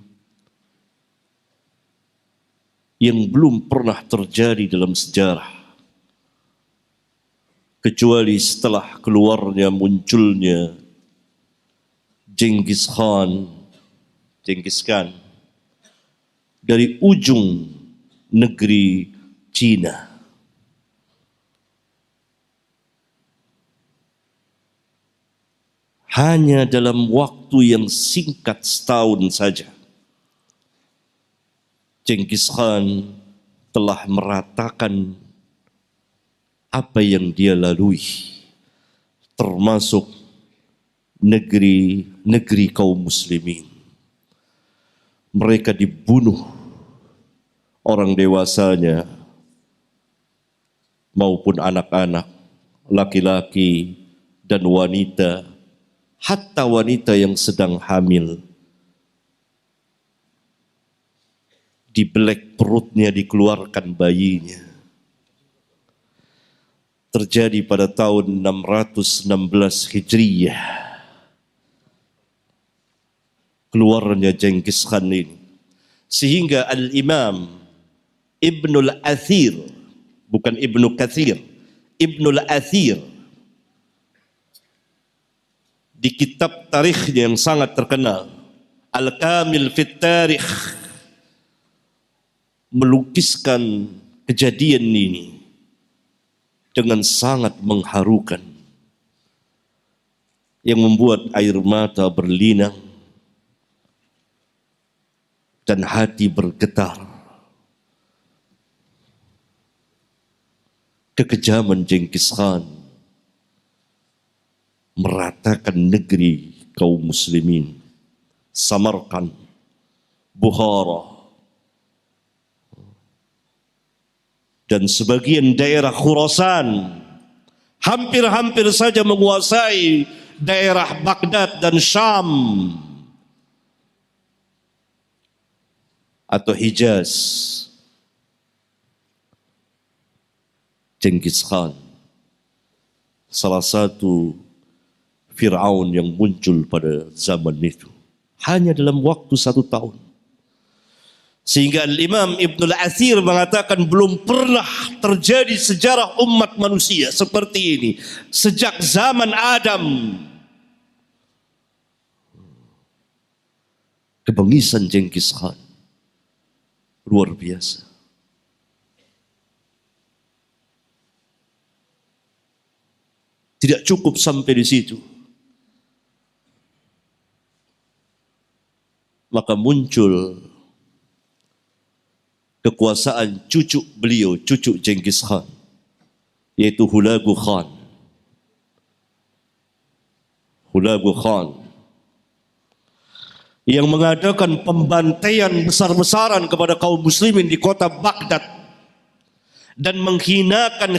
S1: yang belum pernah terjadi dalam sejarah, kecuali setelah keluarnya munculnya Genghis Khan dari ujung negeri Cina. hanya dalam waktu yang singkat setahun saja, Genghis Khan telah meratakan apa yang dia lalui, termasuk negeri kaum muslimin. Mereka dibunuh, orang dewasanya maupun anak-anak, laki-laki dan wanita, hatta wanita yang sedang hamil. Dibelek perutnya, dikeluarkan bayinya. Terjadi pada tahun 616 Hijriyah. Keluarnya Genghis Khan ini. Sehingga Al-Imam Ibnul Athir, bukan Ibnu Katsir, Ibnul Athir, di kitab tarikhnya yang sangat terkenal, Al-Kamil Fit Tarikh, melukiskan kejadian ini dengan sangat mengharukan, yang membuat air mata berlinang dan hati bergetar. Kekejaman Genghis Khan meratakan negeri kaum muslimin, Samarkand, Bukhara, dan sebagian daerah Khurasan, hampir-hampir saja menguasai daerah Baghdad dan Syam atau Hijaz. Genghis Khan, salah satu Fir'aun yang muncul pada zaman itu, hanya dalam waktu 1 tahun. Sehingga Imam Ibnul Athir mengatakan belum pernah terjadi sejarah umat manusia seperti ini sejak zaman Adam. Kebengisan Genghis Khan luar biasa. Tidak cukup sampai di situ, maka muncul kekuasaan cucu beliau, cucu Genghis Khan, yaitu Hulagu Khan. Hulagu Khan yang mengadakan pembantaian besar-besaran kepada kaum muslimin di kota Baghdad dan menghinakan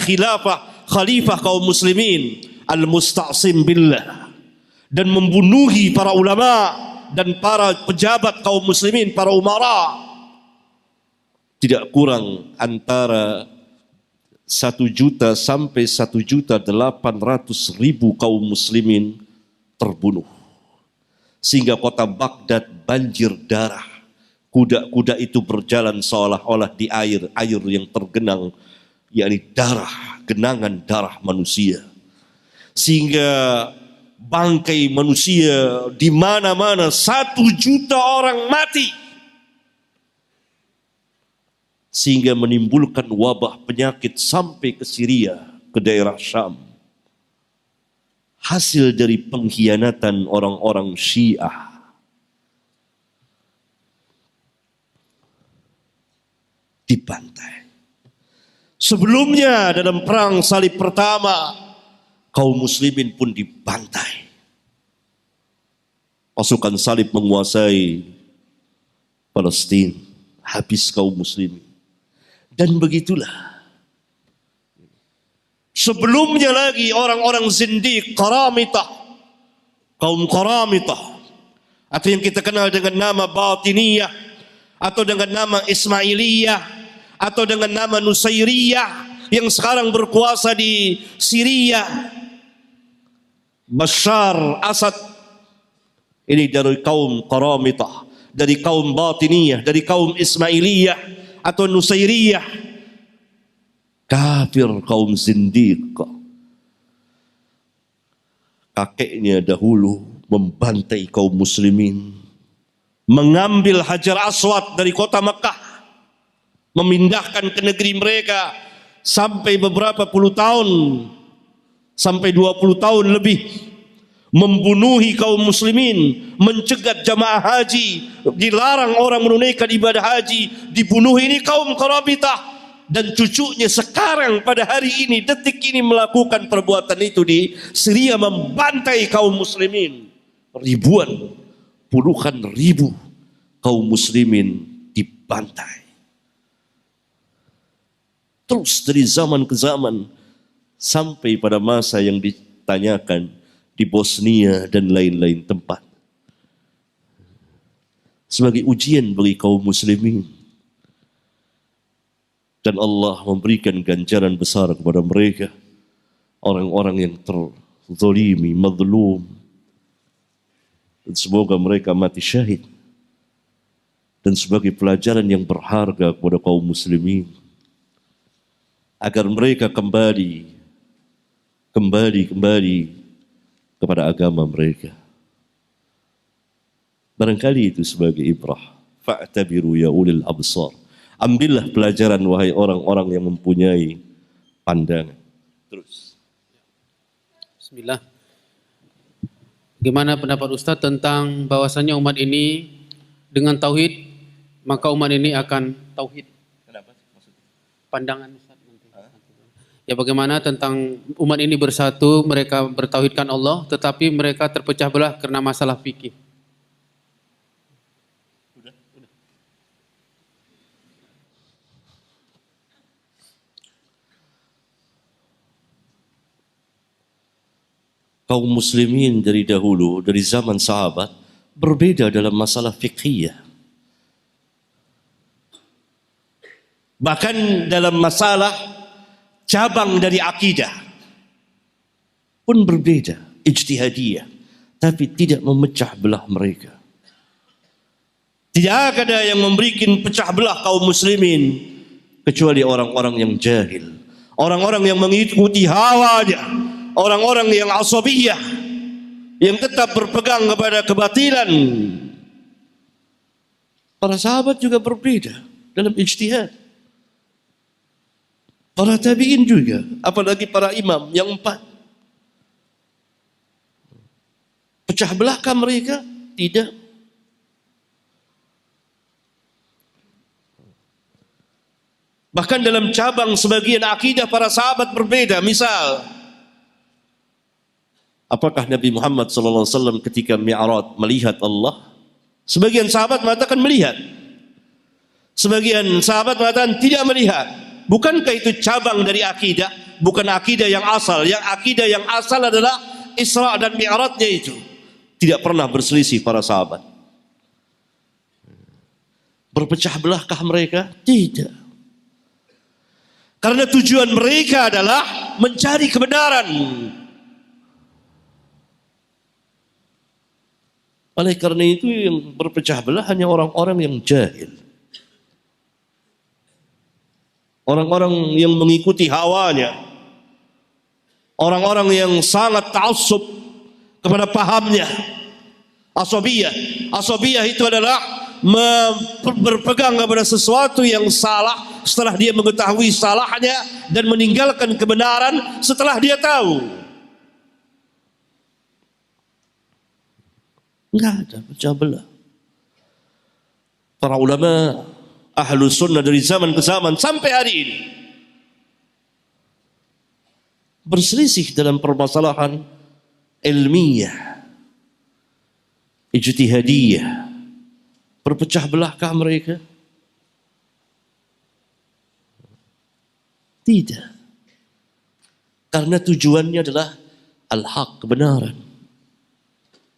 S1: khalifah kaum muslimin Al-Musta'sim Billah, dan membunuhi para ulama dan para pejabat kaum muslimin, para umara. Tidak kurang antara 1 juta sampai 1.800.000 kaum muslimin terbunuh. Sehingga kota Baghdad banjir darah. Kuda-kuda itu berjalan seolah-olah di air yang tergenang, yakni darah, genangan darah manusia. Sehingga bangkai manusia di mana-mana, 1 juta orang mati. Sehingga menimbulkan wabah penyakit sampai ke Syria, ke daerah Syam. Hasil dari pengkhianatan orang-orang Syiah. Dibantai. Sebelumnya dalam perang salib pertama, kaum muslimin pun dibantai. Pasukan salib menguasai Palestina, habis kaum muslimin. Dan begitulah. Sebelumnya lagi orang-orang zindiq, Qaramitah, kaum Qaramitah, atau yang kita kenal dengan nama Batiniyah, atau dengan nama Ismailiyah, atau dengan nama Nusairiyah, yang sekarang berkuasa di Syria. Bashar Asad ini dari kaum Qaramitah, dari kaum Batiniyah, dari kaum Ismailiyah atau Nusairiyah. Kafir, kaum zindiq. Kakeknya dahulu membantai kaum muslimin, mengambil Hajar Aswad dari kota Mekah, memindahkan ke negeri mereka sampai beberapa puluh tahun, sampai 20 tahun lebih, membunuhi kaum muslimin, mencegat jamaah haji, dilarang orang menunaikan ibadah haji, dibunuh ini kaum Qarabithah, dan cucunya sekarang pada hari ini, detik ini melakukan perbuatan itu di Syria, membantai kaum muslimin. Ribuan, puluhan ribu kaum muslimin dibantai. Terus dari zaman ke zaman, sampai pada masa yang ditanyakan di Bosnia dan lain-lain tempat. Sebagai ujian bagi kaum muslimin. Dan Allah memberikan ganjaran besar kepada mereka. Orang-orang yang terzalimi, mazlum. Dan semoga mereka mati syahid. Dan sebagai pelajaran yang berharga kepada kaum muslimin. Agar mereka kembali kepada agama mereka. Barangkali itu sebagai ibrah. Fa'tabiru ya ulil absar. Ambillah pelajaran wahai orang-orang yang mempunyai pandangan. Terus.
S2: Bismillah. Bagaimana pendapat Ustaz tentang bahwasannya umat ini dengan tauhid, maka umat ini akan tauhid.
S1: Kenapa maksudnya?
S2: Pandangan Ustaz nanti. Ya, bagaimana tentang umat ini bersatu, mereka bertauhidkan Allah, tetapi mereka terpecah belah karena masalah fikih.
S1: Kaum muslimin dari dahulu, dari zaman sahabat, berbeda dalam masalah fiqhiyah. Bahkan dalam masalah cabang dari akidah pun berbeda, ijtihadiyah, tapi tidak memecah belah mereka. Tidak ada yang membuat pecah belah kaum muslimin kecuali orang-orang yang jahil, orang-orang yang mengikuti hawanya, orang-orang yang asabiyah, yang tetap berpegang kepada kebatilan. Para sahabat juga berbeda dalam ijtihad. Para tabi'in juga, apalagi para imam yang 4. Pecah belahkah mereka? Tidak. Bahkan dalam cabang sebagian akidah para sahabat berbeda. Misal, apakah Nabi Muhammad SAW ketika Mi'raj melihat Allah? Sebagian sahabat mengatakan melihat. Sebagian sahabat mengatakan tidak melihat. Bukankah itu cabang dari akidah? Bukan akidah yang asal. Yang akidah yang asal adalah Isra dan Mi'rajnya itu. Tidak pernah berselisih para sahabat. Berpecah belahkah mereka? Tidak. Karena tujuan mereka adalah mencari kebenaran. Oleh karena itu yang berpecah belah hanya orang-orang yang jahil. Orang-orang yang mengikuti hawanya. Orang-orang yang sangat ta'assub kepada pahamnya. Asabiyah. Asabiyah itu adalah berpegang kepada sesuatu yang salah setelah dia mengetahui salahnya dan meninggalkan kebenaran setelah dia tahu. Enggak ada pecah belah. Para ulama Ahlus Sunnah dari zaman ke zaman sampai hari ini berselisih dalam permasalahan ilmiah, ijtihadiyah. Berpecah belahkah mereka? Tidak. Karena tujuannya adalah al-haq, kebenaran.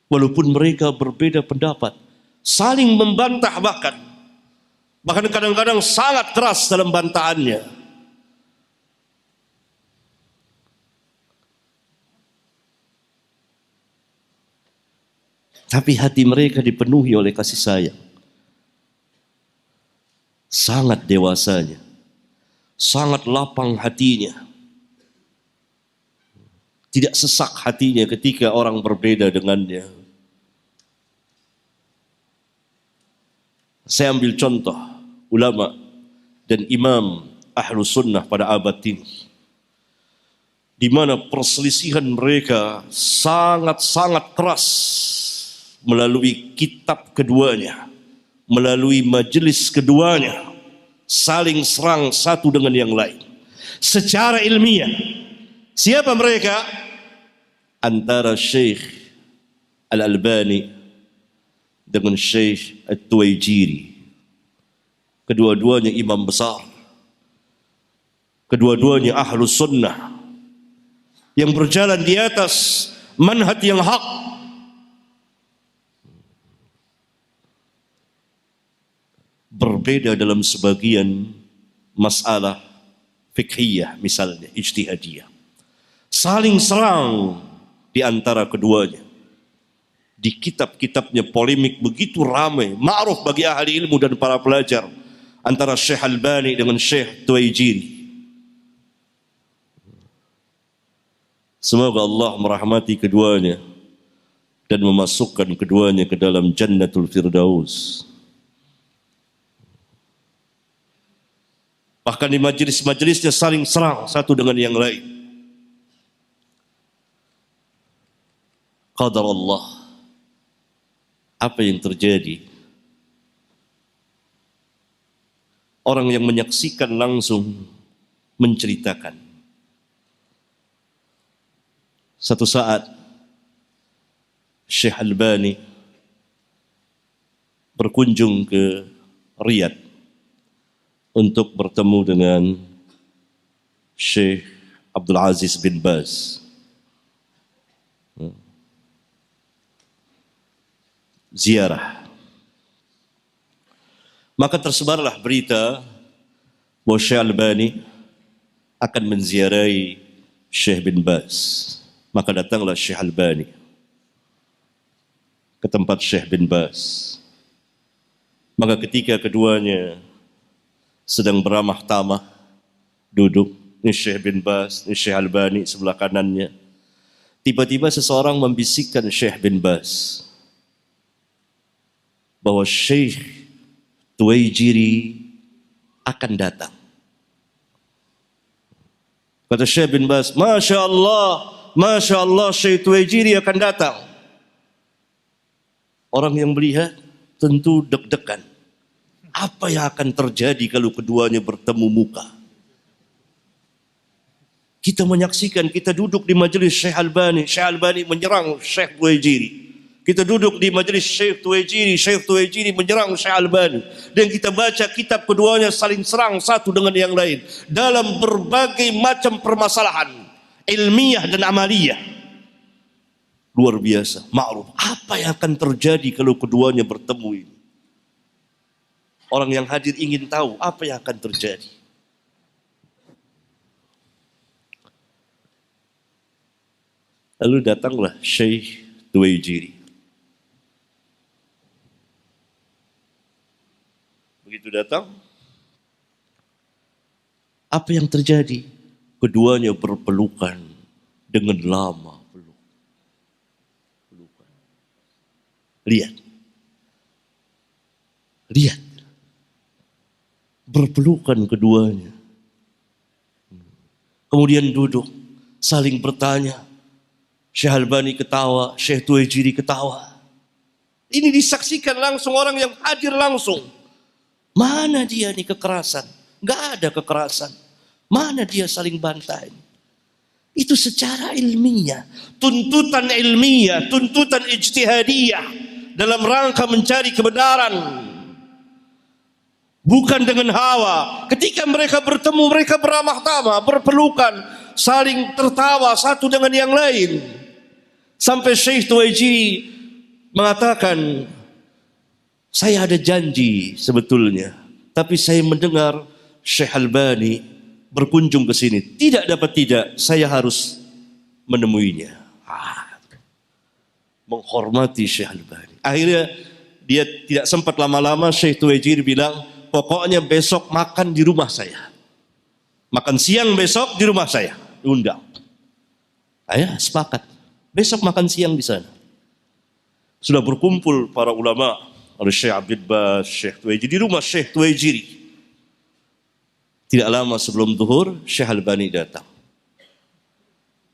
S1: Walaupun mereka berbeda pendapat, saling membantah bahkan kadang-kadang sangat keras dalam bantahannya. Tapi hati mereka dipenuhi oleh kasih sayang. Sangat dewasanya, sangat lapang hatinya. Tidak sesak hatinya ketika orang berbeda dengannya. Saya ambil contoh ulama dan imam Ahlus Sunnah pada abad ini. di mana perselisihan mereka sangat-sangat keras melalui kitab keduanya, melalui majelis keduanya, saling serang satu dengan yang lain secara ilmiah. Siapa mereka? Antara Syekh Al-Albani dengan Syekh At-Tuwaijiri. Kedua-duanya imam besar, kedua-duanya ahlus sunnah yang berjalan di atas manhaj yang hak. Berbeda dalam sebagian masalah fikhiyah, misalnya ijtihadiyah. Saling serang di antara keduanya. Di kitab-kitabnya polemik begitu ramai, ma'ruf bagi ahli ilmu dan para pelajar, antara Syekh Albani dengan Syekh Tuwaijiri. Semoga Allah merahmati keduanya dan memasukkan keduanya ke dalam Jannatul Firdaus. Bahkan di majelis-majelisnya saling serang satu dengan yang lain. Qadar Allah. Apa yang terjadi? Orang yang menyaksikan langsung menceritakan. Satu saat Syekh Albani berkunjung ke Riyadh untuk bertemu dengan Syekh Abdul Aziz bin Baz. Ziarah. Maka tersebarlah berita bahwa Syekh Albani akan menziarahi Syekh bin Baz. Maka datanglah Syekh Albani ke tempat Syekh bin Baz. Maka ketika keduanya sedang beramah tamah, duduk, ini Syekh bin Baz, ini Syekh Albani sebelah kanannya. Tiba-tiba seseorang membisikkan Syekh bin Baz bahwa Syekh Tuwaijiri akan datang. Kata Syekh bin Baz, Masya Allah Syekh Tuwaijiri akan datang. Orang yang melihat tentu deg-degan. Apa yang akan terjadi kalau keduanya bertemu muka? Kita menyaksikan, kita duduk di majelis Syekh Albani menyerang Syekh Tuwaijiri. Kita duduk di majelis Syekh Tuwaijiri menyerang Syekh Albani. Dan kita baca kitab keduanya saling serang satu dengan yang lain. Dalam berbagai macam permasalahan ilmiah dan amaliyah. Luar biasa, ma'ruf. Apa yang akan terjadi kalau keduanya bertemu ini? Orang yang hadir ingin tahu apa yang akan terjadi. Lalu datanglah Syekh Tuwaijiri. Begitu datang, apa yang terjadi? Keduanya berpelukan dengan lama. Pelukan. Lihat. Berpelukan keduanya. Kemudian duduk, saling bertanya. Syekh Albani ketawa, Syekh Tuwaijiri ketawa. Ini disaksikan langsung orang yang hadir langsung. Mana dia nih kekerasan? Gak ada kekerasan. Mana dia saling bantai? Itu secara ilmiah. Tuntutan ilmiah, tuntutan ijtihadiyah. Dalam rangka mencari kebenaran. Bukan dengan hawa. Ketika mereka bertemu, mereka beramah tamah, berpelukan. Saling tertawa satu dengan yang lain. Sampai Syekh Tuwaijiri mengatakan, saya ada janji sebetulnya, tapi saya mendengar Syekh Albani berkunjung ke sini. Tidak dapat tidak, saya harus menemuinya. Menghormati Syekh Albani. Akhirnya dia tidak sempat lama-lama. Syekh Tuwaijiri bilang, pokoknya besok makan di rumah saya. Makan siang besok di rumah saya. Diundang. Ayah sepakat. Besok makan siang di sana. Sudah berkumpul para ulama. Oleh Syekh Abid Baz, Syekh Tuwaijiri di rumah Syekh Tuwaijiri. Tidak lama sebelum zuhur, Syekh Albani datang.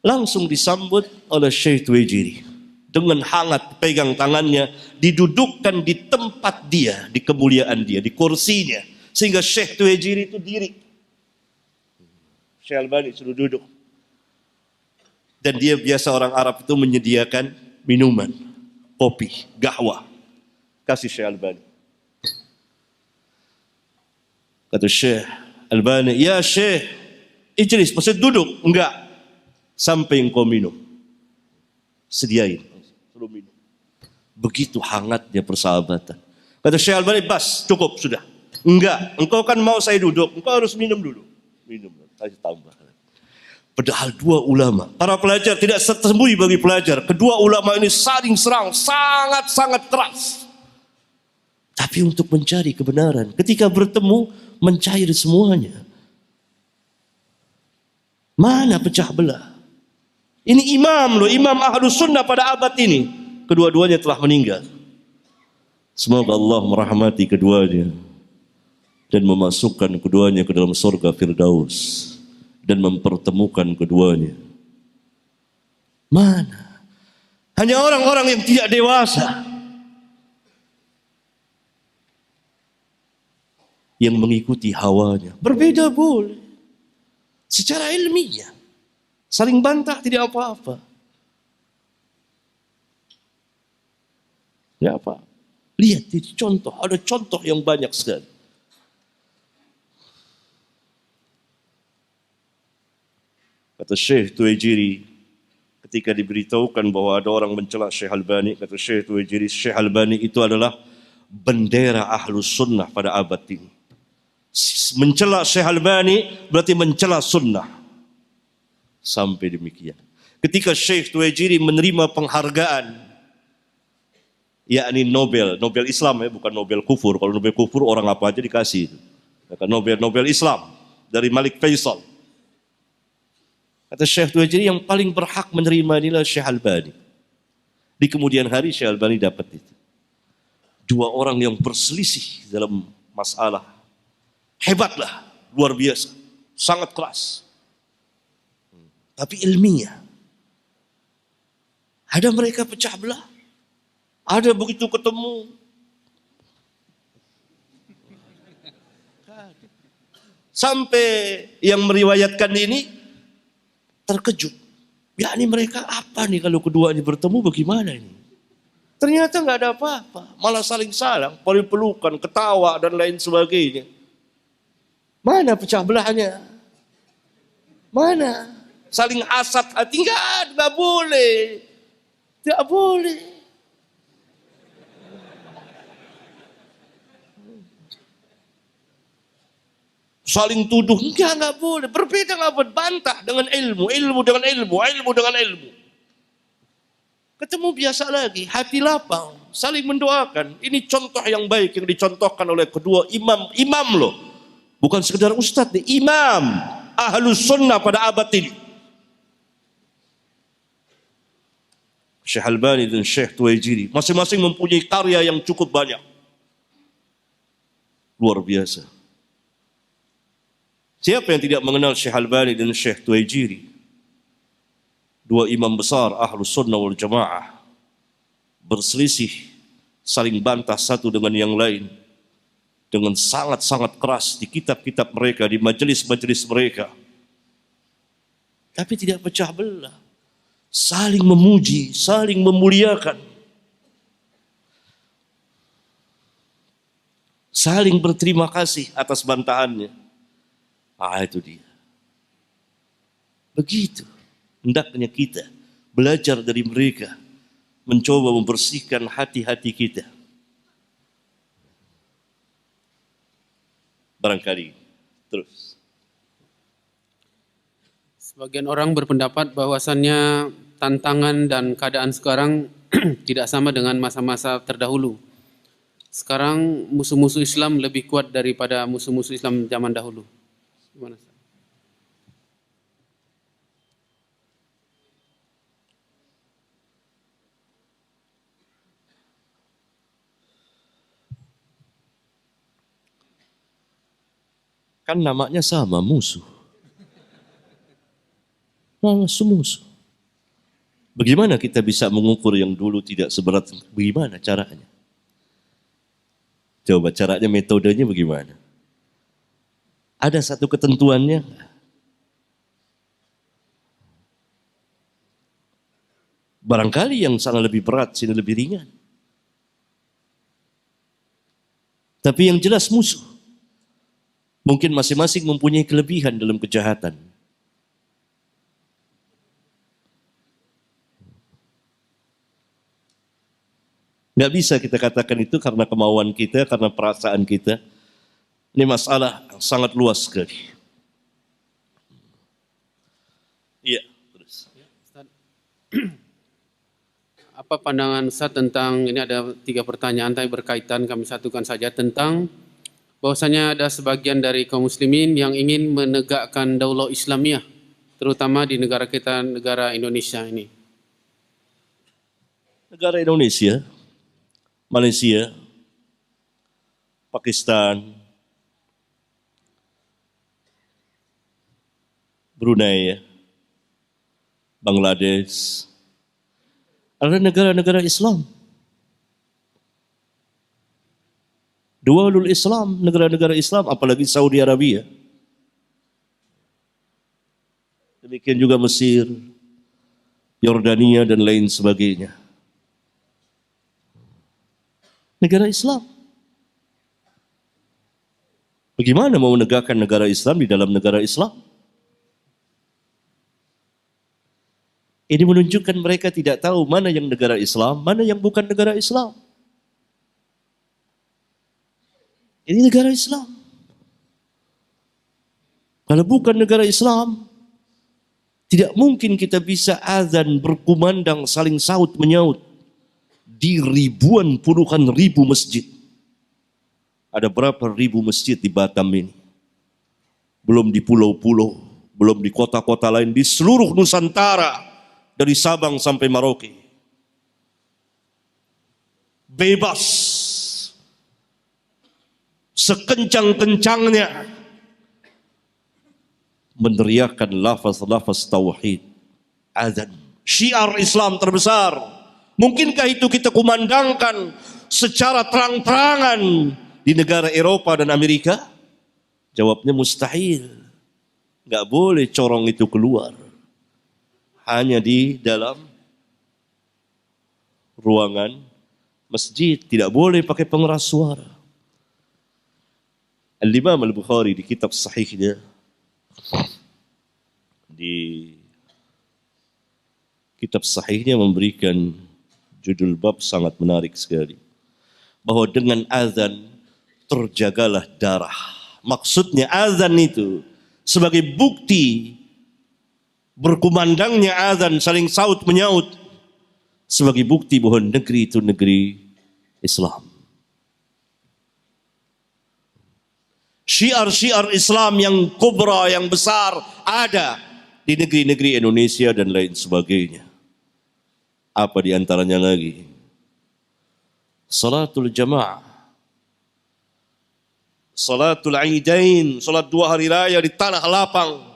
S1: langsung disambut oleh Syekh Tuwaijiri. Dengan hangat pegang tangannya, didudukkan di tempat dia, di kemuliaan dia, di kursinya. Sehingga Syekh Tuwaijiri itu diri. Syekh Albani suruh duduk. Dan dia biasa orang Arab itu menyediakan minuman, kopi, gahwa. Kasih Syekh Albani. Kata Syekh Albani, ya Syekh, ijlis, maksud duduk? Enggak. Sampai engkau minum. Sediain. Suruh minum. Begitu hangatnya persahabatan. Kata Syekh Albani, bas, cukup, sudah. Enggak, engkau kan mau saya duduk, engkau harus minum dulu. Minum, kasih tambah. Padahal dua ulama, para pelajar tidak tersembunyi bagi pelajar. Kedua ulama ini saling serang, sangat-sangat keras. Tapi untuk mencari kebenaran, ketika bertemu, mencair semuanya. Mana pecah belah? Ini imam loh, imam Ahlus Sunnah pada abad ini. Kedua-duanya telah meninggal. Semoga Allah merahmati keduanya dan memasukkan keduanya ke dalam surga Firdaus dan mempertemukan keduanya. Mana? Hanya orang-orang yang tidak dewasa yang mengikuti hawanya. Berbeda boleh. Secara ilmiah. Saling bantah tidak apa-apa. Tidak apa. Lihat ini contoh. Ada contoh yang banyak sekali. Kata Syekh Tuwaijiri, ketika diberitahukan bahwa ada orang mencela Syekh Albani, kata Syekh Tuwaijiri, Syekh Albani itu adalah bendera Ahlus Sunnah pada abad ini. Mencela Syekh Albani berarti mencela sunnah. Sampai demikian. Ketika Syekh Tuwaijiri menerima penghargaan, yakni Nobel Islam ya, bukan Nobel kufur. Kalau Nobel kufur orang apa aja dikasih. Nobel Islam dari Malik Faisal. Kata Syekh Tuwaijiri yang paling berhak menerima inilah Syekh Albani. Di kemudian hari Syekh Albani dapat itu. Dua orang yang berselisih dalam masalah. Hebatlah, luar biasa, sangat keras. Tapi ilmiah. Ada mereka pecah belah. Ada begitu ketemu. Sampai yang meriwayatkan ini terkejut. Ya ini mereka apa nih kalau kedua ini bertemu bagaimana ini? Ternyata nggak ada apa-apa. Malah saling salang, pelukan, ketawa dan lain sebagainya. Mana pecah belahnya? Mana? Saling hasad hati, enggak boleh. Tidak boleh. Saling tuduh, enggak boleh. Berbeda enggak boleh. Bantah dengan ilmu dengan ilmu dengan ilmu. Ketemu biasa lagi, hati lapang, saling mendoakan. Ini contoh yang baik yang dicontohkan oleh kedua imam loh. Bukan sekedar ustadz nih, imam Ahlus Sunnah pada abad ini. Syekh Albani dan Syekh Tuwaijiri masing-masing mempunyai karya yang cukup banyak. Luar biasa. Siapa yang tidak mengenal Syekh Albani dan Syekh Tuwaijiri? Dua imam besar Ahlus Sunnah wal Jamaah berselisih, saling bantah satu dengan yang lain dengan sangat-sangat keras di kitab-kitab mereka, di majelis-majelis mereka. Tapi tidak pecah belah. Saling memuji, saling memuliakan. Saling berterima kasih atas bantahannya. Itu dia. Begitu hendaknya kita belajar dari mereka, mencoba membersihkan hati-hati kita. Barangkali terus.
S2: Sebagian orang berpendapat bahwasannya tantangan dan keadaan sekarang tidak sama dengan masa-masa terdahulu. Sekarang musuh-musuh Islam lebih kuat daripada musuh-musuh Islam zaman dahulu. Gimana?
S1: Kan namanya sama, musuh. Musuh. Bagaimana kita bisa mengukur yang dulu tidak seberat? Bagaimana caranya? Coba caranya, metodenya bagaimana? Ada satu ketentuannya? Barangkali yang sana lebih berat, sini lebih ringan. Tapi yang jelas musuh. Mungkin masing-masing mempunyai kelebihan dalam kejahatan. Nggak bisa kita katakan itu karena kemauan kita, karena perasaan kita. Ini masalah yang sangat luas sekali. Iya, terus.
S2: Apa pandangan Ustaz tentang, ini ada 3 pertanyaan tapi berkaitan, kami satukan saja, tentang bahwasanya ada sebagian dari kaum muslimin yang ingin menegakkan daulah Islamiyah, terutama di negara kita, negara Indonesia ini.
S1: Negara Indonesia, Malaysia, Pakistan, Brunei, Bangladesh, adalah negara-negara Islam. Dualul Islam, negara-negara Islam, apalagi Saudi Arabia. Demikian juga Mesir, Yordania dan lain sebagainya. Negara Islam. Bagaimana mau menegakkan negara Islam di dalam negara Islam? Ini menunjukkan mereka tidak tahu mana yang negara Islam, mana yang bukan negara Islam. Ini negara Islam. Kalau bukan negara Islam, tidak mungkin kita bisa azan berkumandang saling saut menyaut di ribuan puluhan ribu masjid. Ada berapa ribu masjid di Batam ini? Belum di pulau-pulau, belum di kota-kota lain, di seluruh Nusantara. Dari Sabang sampai Merauke. Bebas. Sekencang-kencangnya meneriakkan lafaz-lafaz tauhid. Azan. Syiar Islam terbesar. Mungkinkah itu kita kumandangkan secara terang-terangan di negara Eropa dan Amerika? Jawabnya mustahil. Nggak boleh corong itu keluar. Hanya di dalam ruangan masjid, tidak boleh pakai pengeras suara. Al-Imam Al-Bukhari di kitab sahihnya, di kitab sahihnya memberikan judul bab sangat menarik sekali, bahwa dengan azan terjagalah darah. Maksudnya azan itu sebagai bukti berkumandangnya azan saling saut menyaut sebagai bukti bahwa negeri itu negeri Islam. Syiar-syiar Islam yang kubra, yang besar ada di negeri-negeri Indonesia dan lain sebagainya. Apa di antaranya lagi? Salatul jamaah, salatul aidain, salat 2 hari raya di tanah lapang.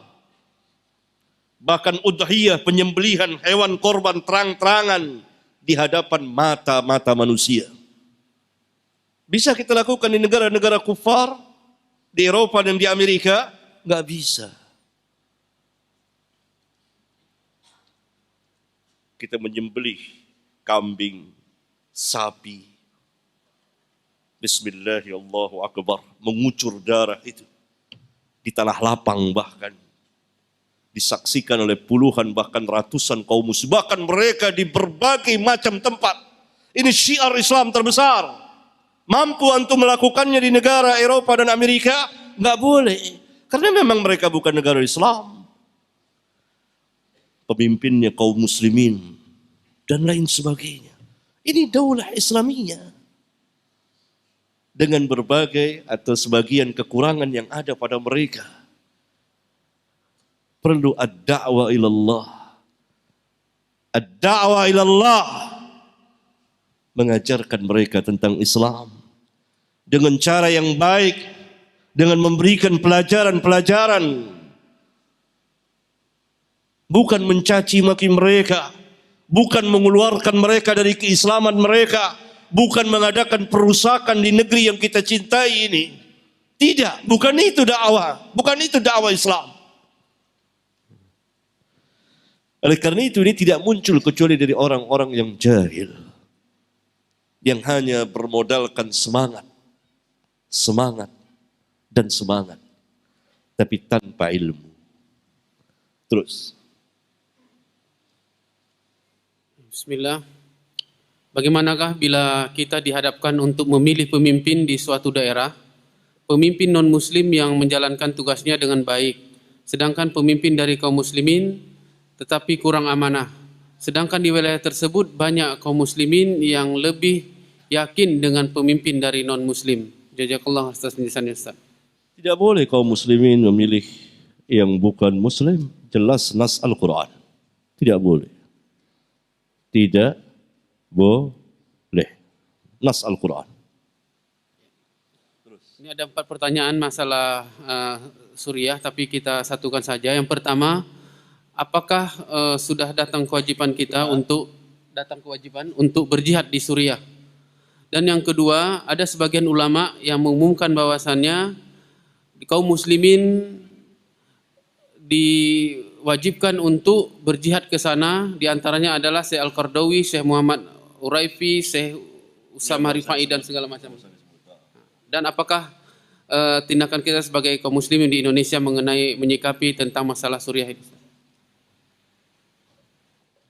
S1: Bahkan udhiyah, penyembelihan hewan korban terang-terangan di hadapan mata-mata manusia. Bisa kita lakukan di negara-negara kufar, di Eropa dan di Amerika? Nggak bisa. Kita menyembelih kambing, sapi. Bismillahirrahmanirrahim. Mengucur darah itu. Di tanah lapang bahkan. Disaksikan oleh puluhan bahkan ratusan kaum muslim, bahkan mereka di berbagai macam tempat. Ini syiar Islam terbesar. Mampu antum melakukannya di negara Eropa dan Amerika? Nggak boleh, karena memang mereka bukan negara Islam. Pemimpinnya kaum muslimin dan lain sebagainya. Ini daulah Islamiyah dengan berbagai atau sebagian kekurangan yang ada pada mereka. Perlu ad-da'wah ilallah. Ad-da'wah ilallah. Mengajarkan mereka tentang Islam. Dengan cara yang baik. Dengan memberikan pelajaran-pelajaran. Bukan mencaci maki mereka. bukan mengeluarkan mereka dari keislaman mereka, bukan mengadakan perusakan di negeri yang kita cintai ini. Tidak, bukan itu dakwah, bukan itu dakwah Islam. Oleh karena itu ini tidak muncul kecuali dari orang-orang yang jahil, yang hanya bermodalkan semangat, semangat, dan semangat, tapi tanpa ilmu. Terus.
S2: Bismillah. Bagaimanakah bila kita dihadapkan untuk memilih pemimpin di suatu daerah, pemimpin non-muslim yang menjalankan tugasnya dengan baik, sedangkan pemimpin dari kaum muslimin tetapi kurang amanah. Sedangkan di wilayah tersebut banyak kaum muslimin yang lebih yakin dengan pemimpin dari non-muslim. Jazakallah atas penjelasannya, Ustaz.
S1: Tidak boleh kaum muslimin memilih yang bukan muslim. Jelas nas Al-Quran. Tidak boleh. Tidak boleh. Nas Al-Quran.
S2: Ini ada 4 pertanyaan masalah Suriah, tapi kita satukan saja. Yang pertama, apakah sudah datang kewajiban kita untuk berjihad di Suriah? Dan yang kedua, ada sebagian ulama yang mengumumkan bahwasannya kaum muslimin diwajibkan untuk berjihad ke sana, di antaranya adalah Syekh Al-Qardawi, Syekh Muhammad Uraifi, Syekh Usama Rifai dan segala macam. Dan apakah tindakan kita sebagai kaum muslimin di Indonesia mengenai menyikapi tentang masalah Suriah ini?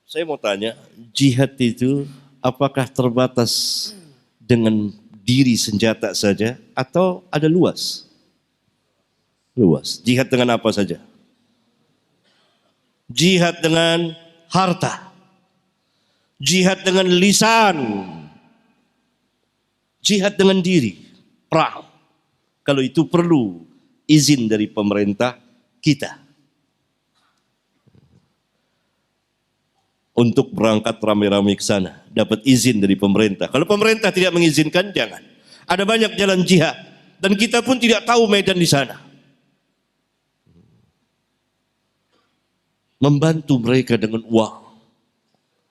S1: Saya mau tanya, jihad itu apakah terbatas dengan diri senjata saja atau ada luas? Luas. Jihad dengan apa saja? Jihad dengan harta. Jihad dengan lisan. Jihad dengan diri. Perang. Kalau itu perlu izin dari pemerintah kita. Untuk berangkat ramai-ramai ke sana, dapat izin dari pemerintah. Kalau pemerintah tidak mengizinkan, jangan. Ada banyak jalan jihad dan kita pun tidak tahu medan di sana. Membantu mereka dengan uang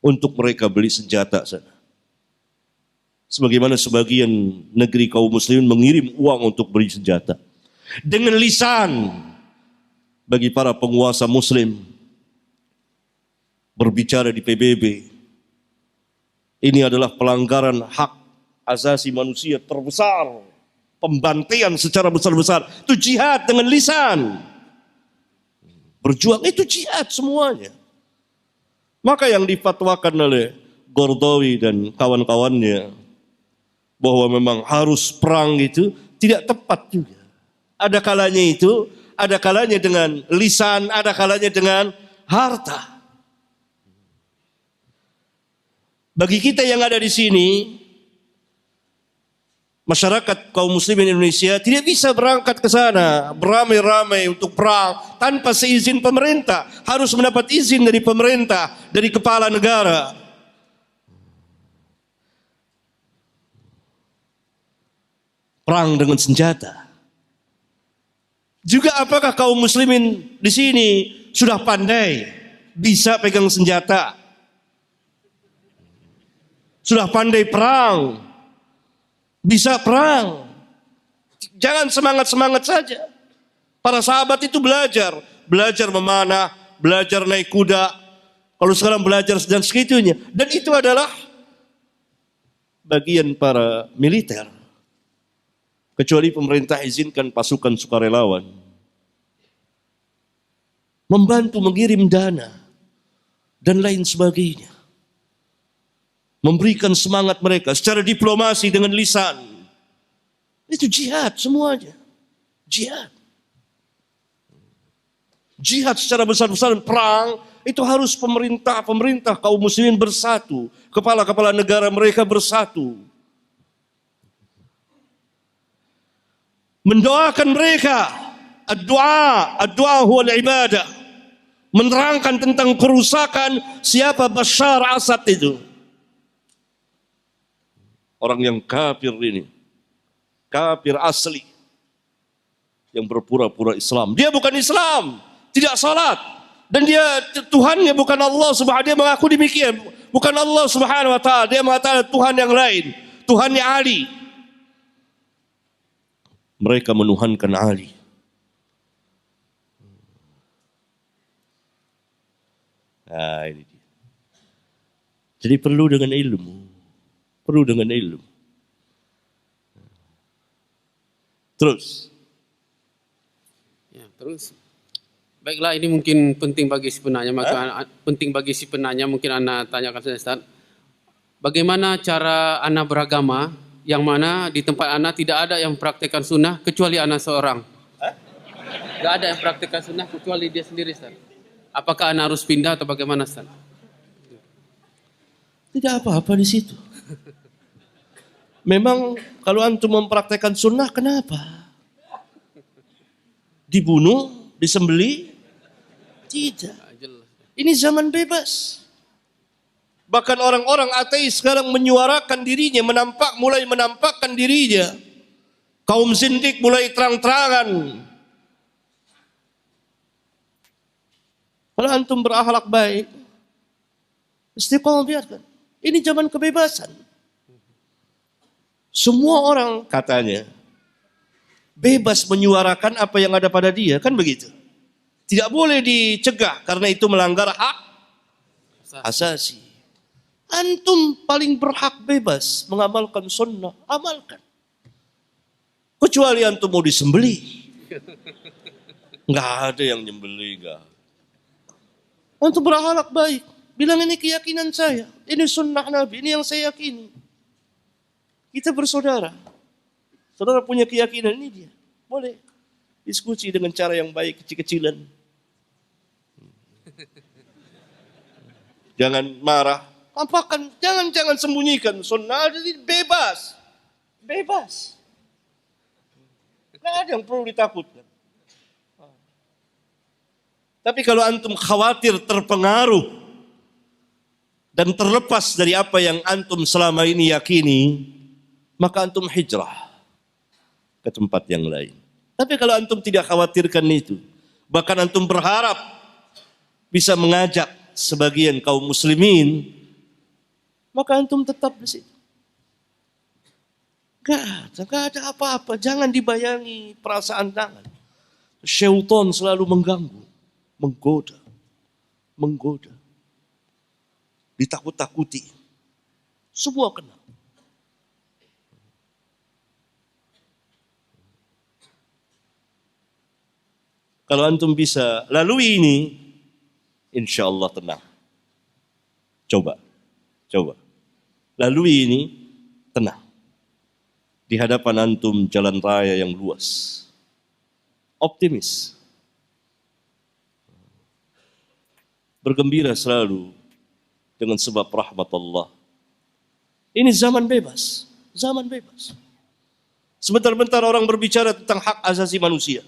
S1: untuk mereka beli senjata sana. Sebagaimana sebagian negeri kaum muslimin mengirim uang untuk beli senjata. Dengan lisan bagi para penguasa muslim berbicara di PBB, ini adalah pelanggaran hak asasi manusia terbesar, pembantaian secara besar-besar. Itu jihad dengan lisan. Berjuang itu jihad semuanya. Maka yang difatwakan oleh Qardawi dan kawan-kawannya bahwa memang harus perang itu tidak tepat juga. Ada kalanya itu, ada kalanya dengan lisan, ada kalanya dengan harta. Bagi kita yang ada di sini, masyarakat kaum muslimin Indonesia tidak bisa berangkat ke sana beramai-ramai untuk perang tanpa seizin pemerintah. Harus mendapat izin dari pemerintah, dari kepala negara. Perang dengan senjata. Juga apakah kaum muslimin di sini sudah pandai bisa pegang senjata? Sudah pandai perang, bisa perang. Jangan semangat-semangat saja. Para sahabat itu belajar memanah, belajar naik kuda. Kalau sekarang belajar dan segitunya. Dan itu adalah bagian para militer. Kecuali pemerintah izinkan pasukan sukarelawan. Membantu mengirim dana dan lain sebagainya. Memberikan semangat mereka secara diplomasi dengan lisan. Itu jihad semuanya. Jihad. Jihad secara besar-besaran, perang, itu harus pemerintah kaum muslimin bersatu. Kepala-kepala negara mereka bersatu. Mendoakan mereka. Ad-du'a huwal ibadah. Menerangkan tentang kerusakan siapa Bashar Assad itu. Orang yang kafir ini, kafir asli, yang berpura-pura Islam. Dia bukan Islam, tidak salat, dan dia Tuhannya bukan Allah Subhanahu. Dia mengaku demikian. Bukan Allah Subhanahu wa taala. Dia mengatakan Tuhan yang lain, Tuhannya Ali. Mereka menuhankan Ali. Nah, ini dia. Jadi perlu dengan ilmu. Perlu dengan ilmu. Terus.
S2: Ya, terus. Baiklah, ini mungkin penting bagi si penanya. Maka penting bagi si penanya, mungkin Ana tanyakan saja, Ustaz. Bagaimana cara Ana beragama yang mana di tempat Ana tidak ada yang mempraktikkan sunnah kecuali Ana seorang? Tidak ada yang praktikkan sunnah kecuali dia sendiri, Ustaz. Apakah Ana harus pindah atau bagaimana, Ustaz?
S1: Tidak apa-apa di situ. Memang kalau antum mempraktekkan sunnah, kenapa? Dibunuh, disembelih? Tidak. Ini zaman bebas. Bahkan orang-orang ateis sekarang menyuarakan dirinya, mulai menampakkan dirinya. Kaum zindik mulai terang-terangan. Kalau antum berakhlak baik, istiqomah biarkan. Ini zaman kebebasan. Semua orang katanya bebas menyuarakan apa yang ada pada dia, kan begitu? Tidak boleh dicegah karena itu melanggar hak asasi. Antum paling berhak bebas mengamalkan sunnah, amalkan. Kecuali antum mau disembelih. Enggak ada yang nyembelih, enggak. Antum berakhlak baik, bilang ini keyakinan saya, ini sunnah Nabi, ini yang saya yakini. Kita bersaudara. Saudara punya keyakinan, ini dia. Boleh diskusi dengan cara yang baik, kecil-kecilan. Jangan marah. Tampakkan, jangan sembunyikan. Sunnah jadi bebas. Bebas. Tidak ada yang perlu ditakutkan. Tapi kalau antum khawatir terpengaruh dan terlepas dari apa yang antum selama ini yakini, maka antum hijrah ke tempat yang lain. Tapi kalau antum tidak khawatirkan itu, bahkan antum berharap bisa mengajak sebagian kaum muslimin, maka antum tetap di situ. Gak ada apa-apa. Jangan dibayangi perasaan tangan. Syaitan selalu mengganggu, menggoda, ditakut-takuti. Semua kena. Kalau antum bisa lalui ini, insya Allah tenang. Coba. Lalui ini, tenang. Di hadapan antum jalan raya yang luas. Optimis. Bergembira selalu dengan sebab rahmat Allah. Ini zaman bebas. Zaman bebas. Sebentar-bentar orang berbicara tentang hak asasi manusia.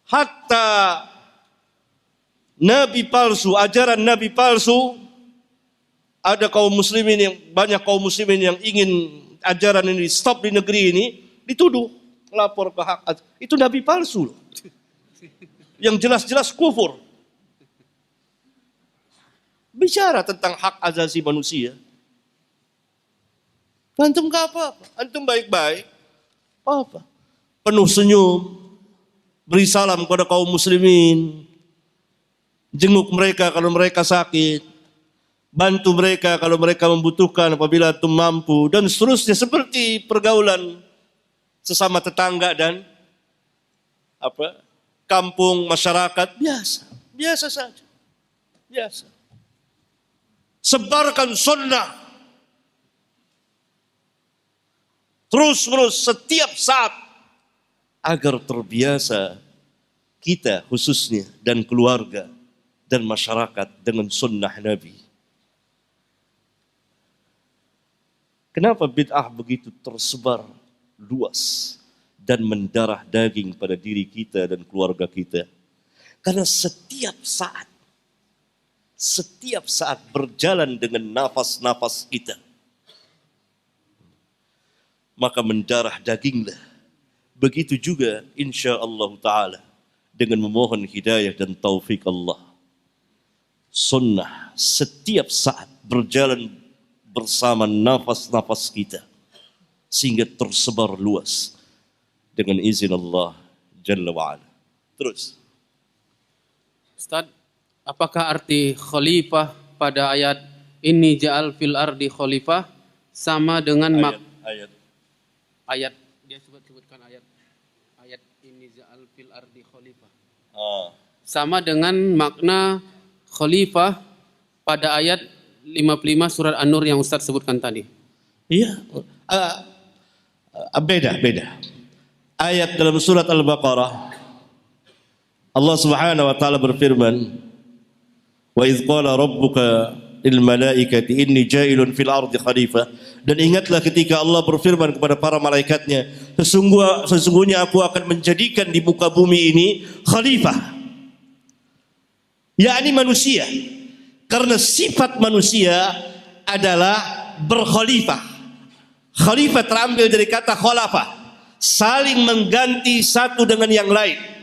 S1: Hatta nabi palsu, ajaran nabi palsu, ada kaum muslimin banyak kaum muslimin yang ingin ajaran ini stop di negeri ini, dituduh lapor ke hak. Itu nabi palsu loh. Yang jelas-jelas kufur. Bicara tentang hak asasi manusia. Antum gak apa-apa, antum baik-baik. Apa? Penuh senyum. Beri salam kepada kaum muslimin. Jenguk mereka kalau mereka sakit. Bantu mereka kalau mereka membutuhkan apabila antum mampu. Dan seterusnya seperti pergaulan sesama tetangga dan kampung, masyarakat. Biasa saja. Biasa. Sebarkan sunnah. Terus-menerus setiap saat. Agar terbiasa kita khususnya dan keluarga dan masyarakat dengan sunnah Nabi. Kenapa bid'ah begitu tersebar luas dan mendarah daging pada diri kita dan keluarga kita? Karena setiap saat berjalan dengan nafas-nafas kita, maka mendarah daginglah. Begitu juga insya Allah Ta'ala dengan memohon hidayah dan taufik Allah. Sunnah setiap saat berjalan bersama nafas-nafas kita sehingga tersebar luas dengan izin Allah Jalla wa'ala. Terus.
S2: Ustaz, apakah arti khalifah pada ayat inni ja'al fil ardi khalifah sama dengan ayat dia sebutkan ayat inni ja'al fil ardi khalifah. Sama dengan makna khalifah pada ayat 55 surat An-Nur yang Ustaz sebutkan tadi.
S1: Iya, beda. Ayat dalam surat Al-Baqarah Allah Subhanahu wa taala berfirman, "Wa idz qala rabbuka lil malaikati inni ja'ilun fil ardi khalifah." Dan ingatlah ketika Allah berfirman kepada para malaikatnya, sesungguhnya aku akan menjadikan di muka bumi ini khalifah. Yakni manusia. Karena sifat manusia adalah berkhalifah. Khalifah terambil dari kata khalafa, saling mengganti satu dengan yang lain.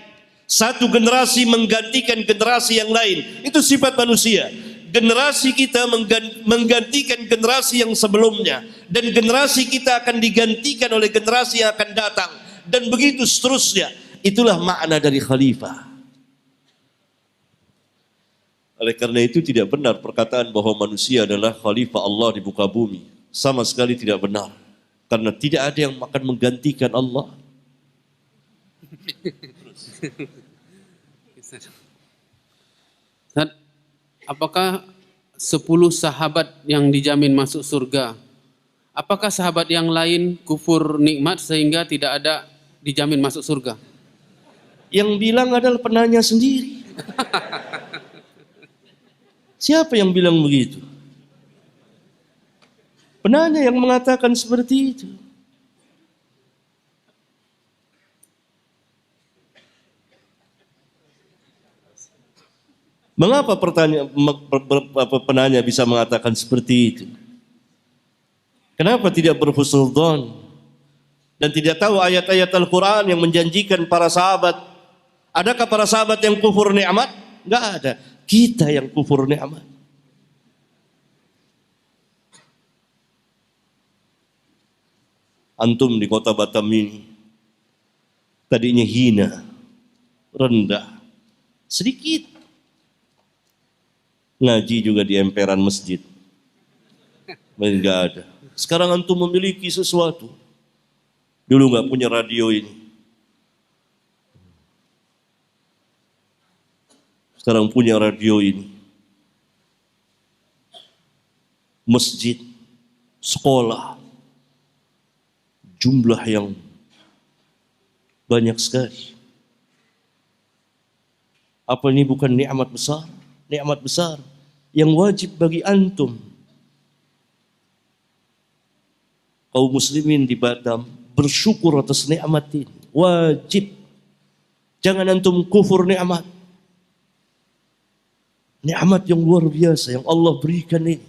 S1: Satu generasi menggantikan generasi yang lain. Itu sifat manusia. Generasi kita menggantikan generasi yang sebelumnya, dan generasi kita akan digantikan oleh generasi yang akan datang, dan begitu seterusnya. Itulah makna dari khalifah. Oleh karena itu tidak benar perkataan bahwa manusia adalah khalifah Allah di muka bumi. Sama sekali tidak benar. Karena tidak ada yang akan menggantikan Allah.
S2: Ustaz, apakah 10 sahabat yang dijamin masuk surga, apakah sahabat yang lain kufur nikmat sehingga tidak ada dijamin masuk surga?
S1: Yang bilang adalah penanya sendiri. Siapa yang bilang begitu? Penanya yang mengatakan seperti itu. Mengapa penanya bisa mengatakan seperti itu? Kenapa tidak berhusnudzon dan tidak tahu ayat-ayat Al-Quran yang menjanjikan para sahabat? Adakah para sahabat yang kufur nikmat? Enggak ada. Kita yang kufur nikmat. Antum di kota Batam ini tadinya hina, rendah, sedikit. Ngaji juga di emperan masjid. Enggak ada. Sekarang antum memiliki sesuatu. Dulu enggak punya radio ini. Sekarang punya radio ini. Masjid, sekolah, jumlah yang banyak sekali. Apa ini bukan nikmat besar? Nikmat besar yang wajib bagi antum kaum muslimin di Batam bersyukur atas nikmat ini. Wajib. Jangan antum kufur nikmat. Nikmat yang luar biasa yang Allah berikan ini.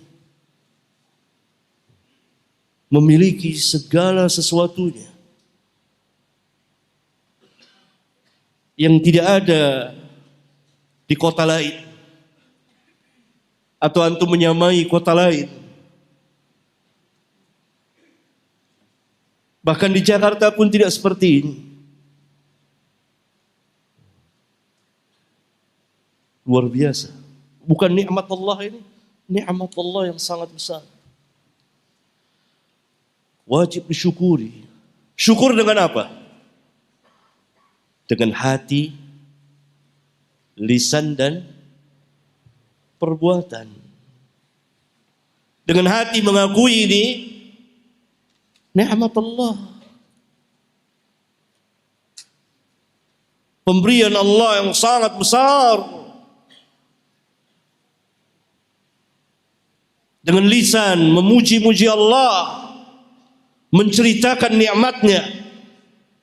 S1: Memiliki segala sesuatunya. Yang tidak ada di kota lain. Atau antum menyamai kota lain. Bahkan di Jakarta pun tidak seperti ini. Luar biasa. Bukan nikmat Allah ini, nikmat Allah yang sangat besar. Wajib disyukuri. Syukur dengan apa? Dengan hati, lisan dan perbuatan. Dengan hati mengakui ini nikmat Allah. Pemberian Allah yang sangat besar. Dengan lisan memuji-muji Allah, menceritakan nikmatnya.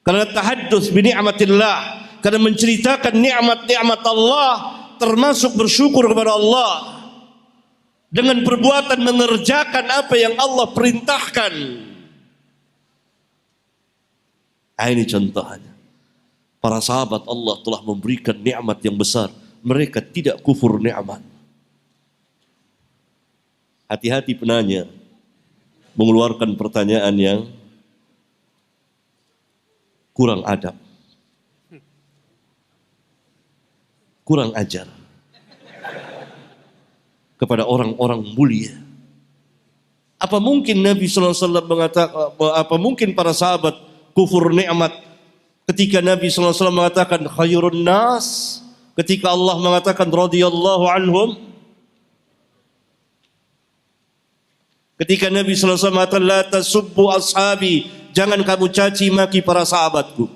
S1: Karena tahadduts bi ni'matillah, karena menceritakan nikmat-nikmat Allah, termasuk bersyukur kepada Allah. Dengan perbuatan mengerjakan apa yang Allah perintahkan. Ini contohnya. Para sahabat Allah telah memberikan nikmat yang besar. Mereka tidak kufur nikmat. Hati-hati penanya mengeluarkan pertanyaan yang kurang adab, kurang ajar kepada orang-orang mulia. Apa mungkin Nabi SAW mengatakan, apa mungkin para sahabat kufur nikmat ketika Nabi SAW mengatakan khairun nas, ketika Allah mengatakan radhiyallahu anhum, ketika Nabi SAW mengatakan la tasubbu ashabi, jangan kamu caci maki para sahabatku.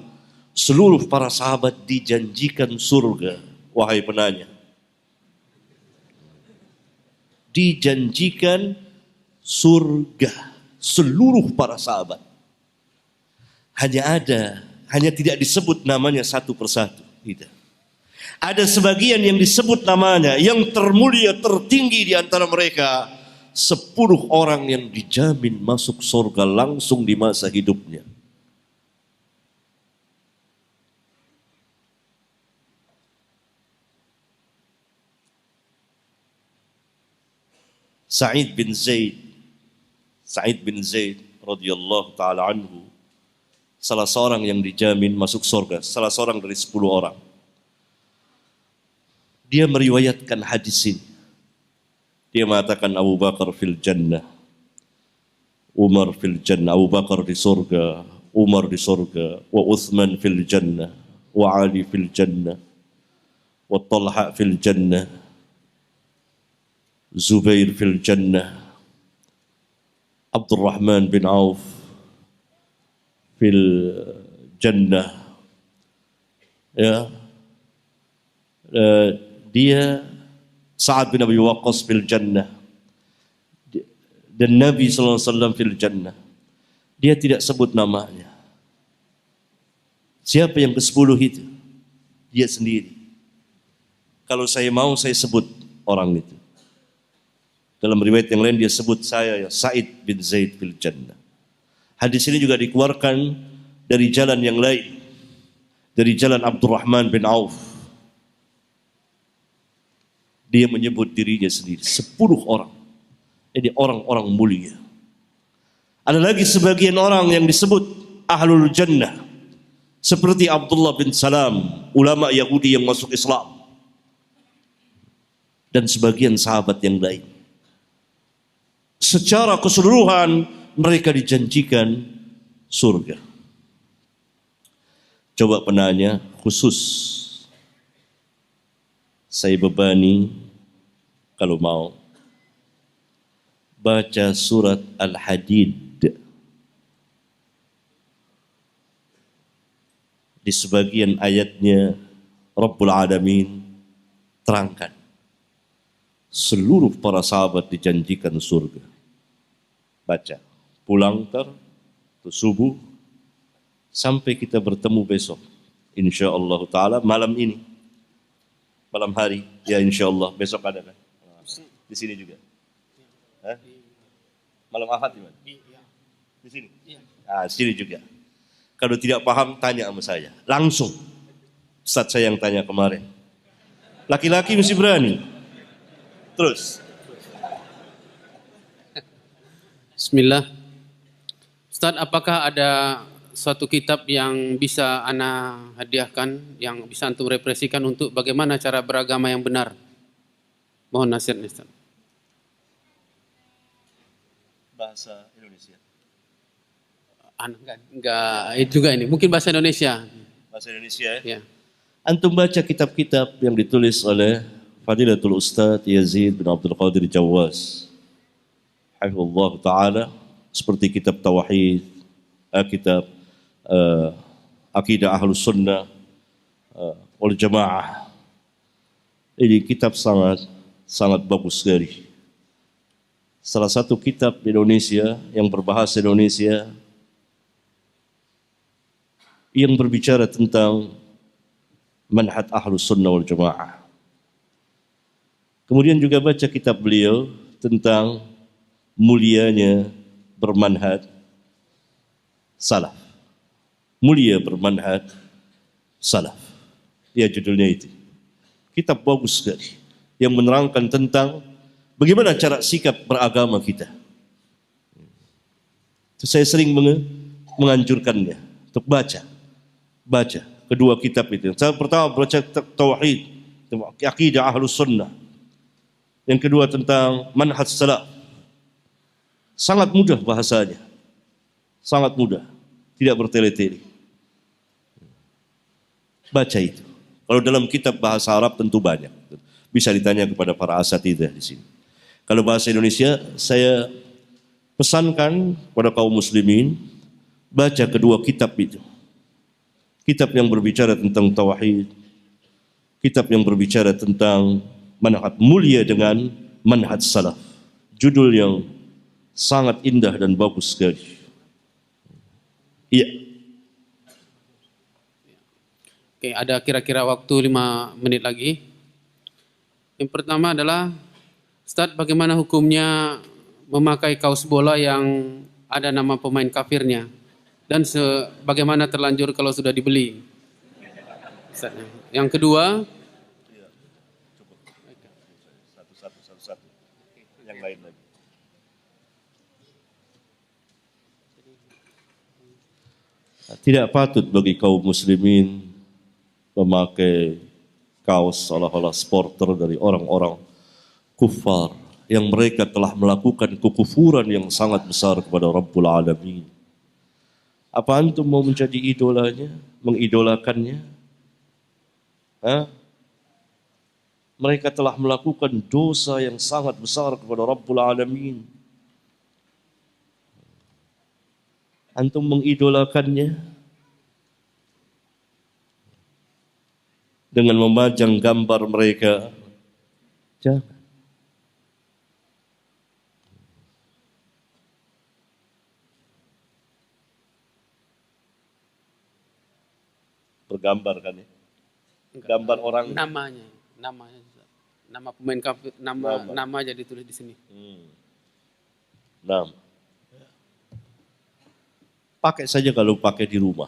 S1: Seluruh para sahabat dijanjikan surga. Wahai penanya, dijanjikan surga seluruh para sahabat. Hanya tidak disebut namanya satu persatu. Tidak. Ada sebagian yang disebut namanya, yang termulia tertinggi di antara mereka, 10 orang yang dijamin masuk surga langsung di masa hidupnya. Sa'id bin Zaid radhiyallahu taala anhu, salah seorang yang dijamin masuk surga, salah seorang dari 10 orang. Dia meriwayatkan hadis ini. Dia mengatakan Abu Bakar fil jannah, Umar fil jannah, Abu Bakar di surga, Umar di surga, wa Uthman fil jannah, wa Ali fil jannah, wa Talha fil jannah, Zubair fil jannah, Abdurrahman bin Auf fil jannah. Ya, dia Sa'ad bin Abi Waqqas fil jannah, dan Nabi SAW fil jannah. Dia tidak sebut namanya. Siapa yang ke-10 itu? Dia sendiri. Kalau saya mau, saya sebut orang itu. Dalam riwayat yang lain dia sebut saya, ya, Sa'id bin Zaid fil jannah. Hadis ini juga dikeluarkan dari jalan yang lain, dari jalan Abdurrahman bin Auf. Dia menyebut dirinya sendiri, 10 orang. Ini orang-orang mulia. Ada lagi sebagian orang yang disebut Ahlul Jannah, seperti Abdullah bin Salam, ulama Yahudi yang masuk Islam, dan sebagian sahabat yang lain. Secara keseluruhan mereka dijanjikan surga. Coba penanya khusus, saya bebani kalau mau baca surat Al-Hadid. Di sebagian ayatnya Rabbul Alamin terangkan seluruh para sahabat dijanjikan surga. Baca, pulang subuh sampai kita bertemu besok, insyaallah taala malam ini, malam hari, ya insyaallah besok ada kan? Di sini juga. Hah? Malam Ahad di mana? Di sini. Ah, sini juga. Kalau tidak paham tanya sama saya langsung. Ustaz saya yang tanya kemarin. Laki-laki mesti berani. Terus.
S2: Bismillah. Ustaz, apakah ada suatu kitab yang bisa ana hadiahkan, yang bisa antum represikan untuk bagaimana cara beragama yang benar? Mohon nasihatnya, Ustaz.
S1: Bahasa Indonesia.
S2: Enggak, itu juga ini. Mungkin bahasa Indonesia.
S1: Bahasa Indonesia ya.
S2: Ya.
S1: Antum baca kitab-kitab yang ditulis oleh Fadilatul Ustaz Yazid bin Abdul Qadir Jawaz, hafizahullah taala, seperti kitab Tauhid, kitab Akidah Ahlus Sunnah wal Jamaah. Ini kitab sangat bagus sekali. Salah satu kitab di Indonesia yang berbahasa Indonesia yang berbicara tentang manhaj Ahlus Sunnah wal Jamaah. Kemudian juga baca kitab beliau tentang mulianya bermanhaj salaf. Mulia bermanhaj salaf. Ya, judulnya itu. Kitab bagus sekali yang menerangkan tentang bagaimana cara sikap beragama kita. Saya sering menganjurkannya untuk baca kedua kitab itu. Saya pertama baca tauhid, akidah ahlus sunnah. Yang kedua tentang manhaj salaf. Sangat mudah bahasanya, sangat mudah, tidak bertele-tele. Baca itu. Kalau dalam kitab bahasa Arab tentu banyak, bisa ditanya kepada para asatidzah di sini. Kalau bahasa Indonesia, saya pesankan pada kaum muslimin baca kedua kitab itu. Kitab yang berbicara tentang tauhid, kitab yang berbicara tentang manhaj mulia dengan manhaj salaf. Judul yang sangat indah dan bagus sekali. Iya.
S2: Oke, ada kira-kira waktu 5 menit lagi. Yang pertama adalah, Ustadz, bagaimana hukumnya memakai kaos bola yang ada nama pemain kafirnya? Dan bagaimana terlanjur kalau sudah dibeli? Yang kedua,
S1: Satu. Yang lain lagi. Tidak patut bagi kaum muslimin memakai kaos seolah-olah supporter dari orang-orang kufar yang mereka telah melakukan kekufuran yang sangat besar kepada Rabbul Alamin. Apa antum mau menjadi idolanya, mengidolakannya? Mereka telah melakukan dosa yang sangat besar kepada Rabbul Alamin. Antum mengidolakannya dengan memajang gambar mereka. Jangan. Bergambar kan ya? Gambar orang.
S2: Nama pemain kafir, nama jadi tulis di sini.
S1: Nama. Pakai saja kalau pakai di rumah.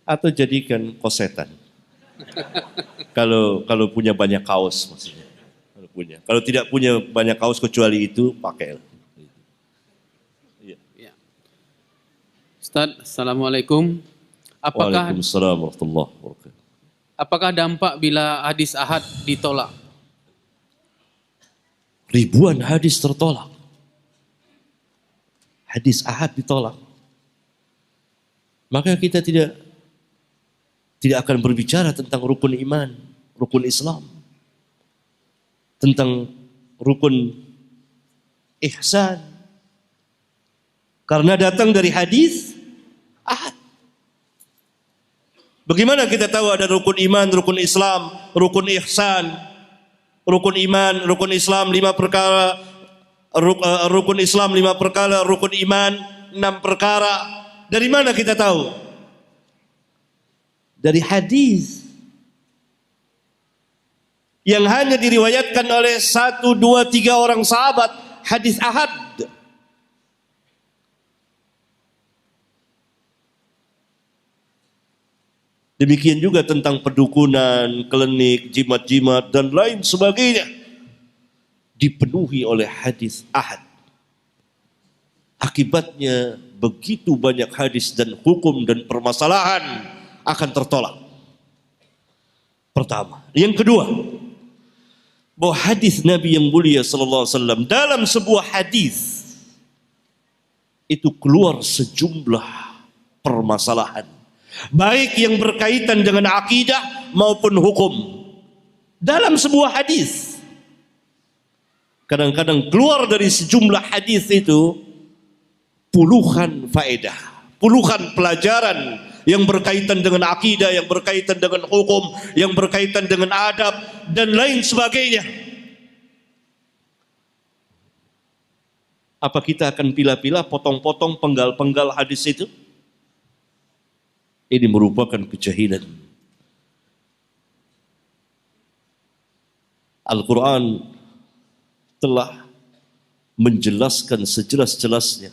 S1: Atau jadikan kosetan. Kalau punya banyak kaos maksudnya. Kalau tidak punya banyak kaos kecuali itu, pakai.
S2: Ya. Ustaz, Assalamualaikum.
S1: Waalaikumsalam warahmatullahi wabarakatuh.
S2: Apakah dampak bila hadis ahad ditolak?
S1: Ribuan hadis tertolak. Hadis ahad ditolak. Maka kita tidak akan berbicara tentang rukun iman, rukun Islam. Tentang rukun ihsan. Karena datang dari hadis ahad. Bagaimana kita tahu ada rukun iman, rukun Islam, rukun ihsan, rukun iman, rukun Islam 5 perkara, rukun Islam 5 perkara, rukun iman 6 perkara. Dari mana kita tahu? Dari hadis yang hanya diriwayatkan oleh 1, 2, 3 orang sahabat, hadis ahad. Demikian juga tentang perdukunan, klinik, jimat-jimat dan lain sebagainya. Dipenuhi oleh hadis ahad. Akibatnya begitu banyak hadis dan hukum dan permasalahan akan tertolak. Pertama. Yang kedua, bahwa hadis Nabi yang mulia sallallahu alaihi wasallam dalam sebuah hadis itu keluar sejumlah permasalahan, baik yang berkaitan dengan akidah maupun hukum. Dalam sebuah hadis kadang-kadang keluar dari sejumlah hadis itu puluhan faedah, puluhan pelajaran yang berkaitan dengan akidah, yang berkaitan dengan hukum, yang berkaitan dengan adab dan lain sebagainya. Apa kita akan pilah-pilah, potong-potong, penggal-penggal hadis itu? Ini merupakan kejahilan. Al-Quran telah menjelaskan sejelas-jelasnya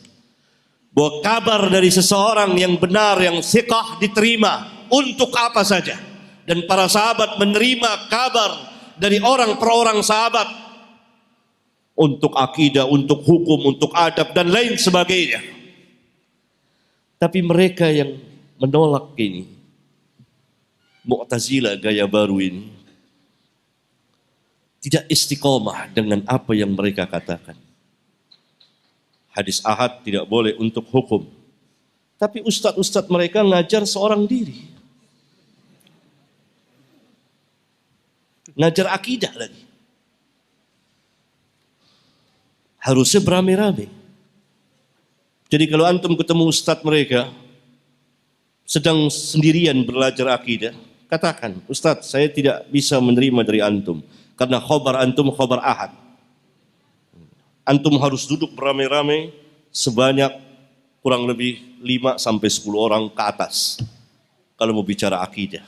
S1: bahwa kabar dari seseorang yang benar, yang thiqah diterima untuk apa saja. Dan para sahabat menerima kabar dari orang per orang sahabat untuk akidah, untuk hukum, untuk adab dan lain sebagainya. Tapi mereka yang menolak ini, Mu'tazilah gaya baru ini, tidak istiqomah dengan apa yang mereka katakan. Hadis ahad tidak boleh untuk hukum. Tapi ustadz-ustadz mereka ngajar seorang diri. Ngajar akidah lagi. Harusnya beramai-ramai. Jadi kalau antum ketemu ustadz mereka sedang sendirian belajar akidah, katakan, Ustadz saya tidak bisa menerima dari antum. Karena khobar antum khobar ahad. Antum harus duduk beramai-ramai sebanyak kurang lebih 5 sampai 10 orang ke atas. Kalau mau bicara akidah.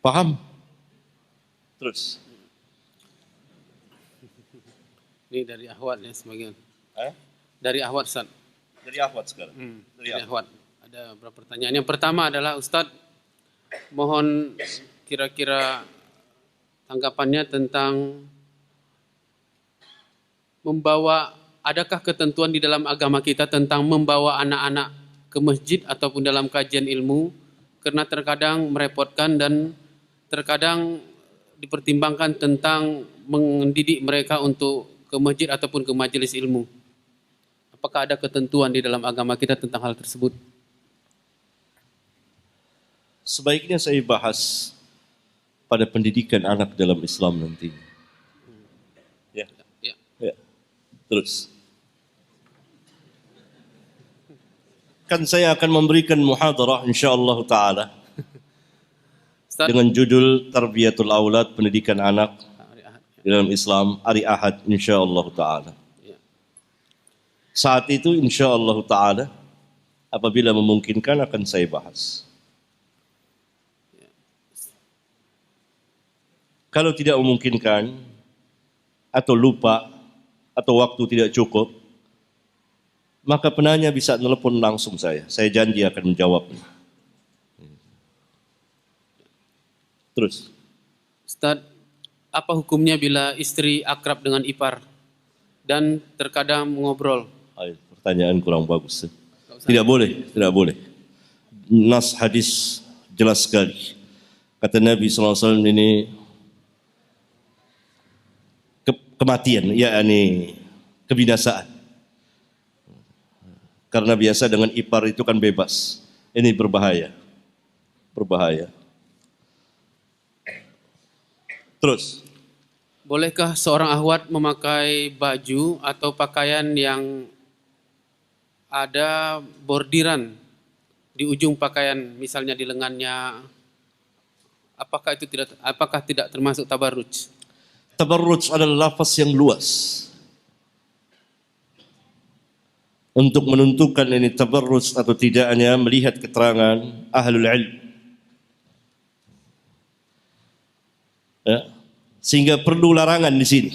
S1: Paham? Terus.
S2: Ini dari Ahwat ya sebagian. Dari Ahwat Ustaz.
S1: Dari Ahwat sekarang.
S2: Dari Ahwat. Ada beberapa pertanyaan. Yang pertama adalah Ustadz, mohon kira-kira tanggapannya tentang adakah ketentuan di dalam agama kita tentang membawa anak-anak ke masjid ataupun dalam kajian ilmu, karena terkadang merepotkan dan terkadang dipertimbangkan tentang mendidik mereka untuk ke masjid ataupun ke majelis ilmu. Apakah ada ketentuan di dalam agama kita tentang hal tersebut?
S1: Sebaiknya saya bahas pada pendidikan anak dalam Islam nanti. Ya. Terus. Kan saya akan memberikan muhadarah insyaallah taala dengan judul Tarbiyatul Aulad, pendidikan anak dalam Islam, hari Ahad insyaallah taala. Saat itu insyaallah taala apabila memungkinkan akan saya bahas. Kalau tidak memungkinkan atau lupa atau waktu tidak cukup, maka penanya bisa telepon langsung saya. Saya janji akan menjawabnya. Terus.
S2: Ustaz, apa hukumnya bila istri akrab dengan ipar dan terkadang mengobrol?
S1: Pertanyaan kurang bagus. Tidak boleh, tidak boleh. Nas hadis jelas sekali. Kata Nabi SAW ini kematian, yakni kebinasaan. Karena biasa dengan ipar itu kan bebas. Ini berbahaya. Berbahaya. Terus.
S2: Bolehkah seorang ahwat memakai baju atau pakaian yang ada bordiran di ujung pakaian, misalnya di lengannya? Apakah tidak termasuk tabarruj?
S1: Tabarruj adalah lafaz yang luas. Untuk menentukan ini tabarruj atau tidaknya melihat keterangan ahlul ilm. Ya. Sehingga perlu larangan di sini.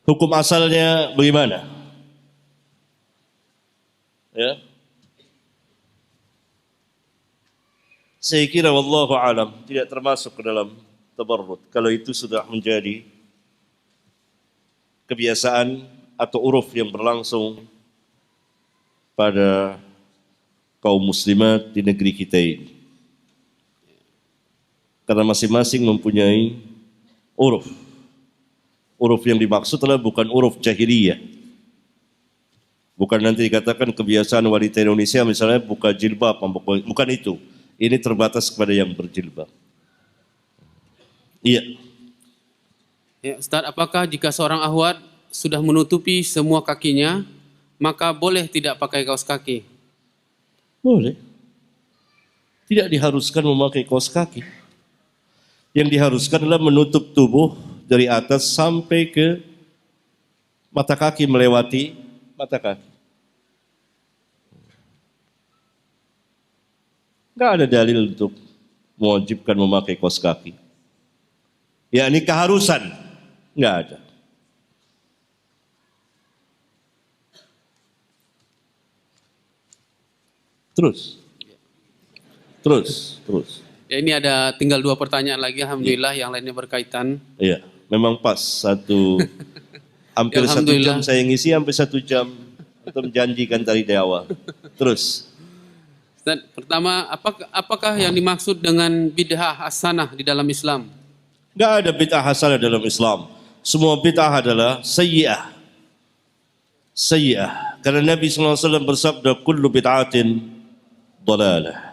S1: Hukum asalnya bagaimana? Ya. Saya kira wallahu alam tidak termasuk ke dalam tabarrud. Kalau itu sudah menjadi kebiasaan atau uruf yang berlangsung pada kaum muslimat di negeri kita ini. Karena masing-masing mempunyai uruf. Uruf yang dimaksud adalah bukan uruf jahiliyah. Bukan nanti dikatakan kebiasaan wanita Indonesia misalnya buka jilbab, bukan itu. Ini terbatas kepada yang berjilbab. Iya.
S2: Ya, Ustaz, apakah jika seorang ahwat sudah menutupi semua kakinya, maka boleh tidak pakai kaos kaki?
S1: Boleh. Tidak diharuskan memakai kaos kaki. Yang diharuskan adalah menutup tubuh dari atas sampai ke mata kaki, melewati mata kaki. Enggak ada dalil untuk mewajibkan memakai kaos kaki. Ya, ini keharusan. Enggak ada. Terus.
S2: Ya, ini ada tinggal 2 pertanyaan lagi, alhamdulillah, yang lainnya berkaitan.
S1: Iya, memang pas hampir 1
S2: Alhamdulillah.
S1: jam saya ngisi, hampir 1 jam kita menjanjikan dari awal. Terus.
S2: Ustaz, pertama, apakah yang dimaksud dengan bid'ah hasanah di dalam Islam?
S1: Enggak ada bid'ah hasanah dalam Islam. Semua bid'ah adalah sayyi'ah. Sayyi'ah. Karena Nabi SAW bersabda, kullu bid'atin dalalah.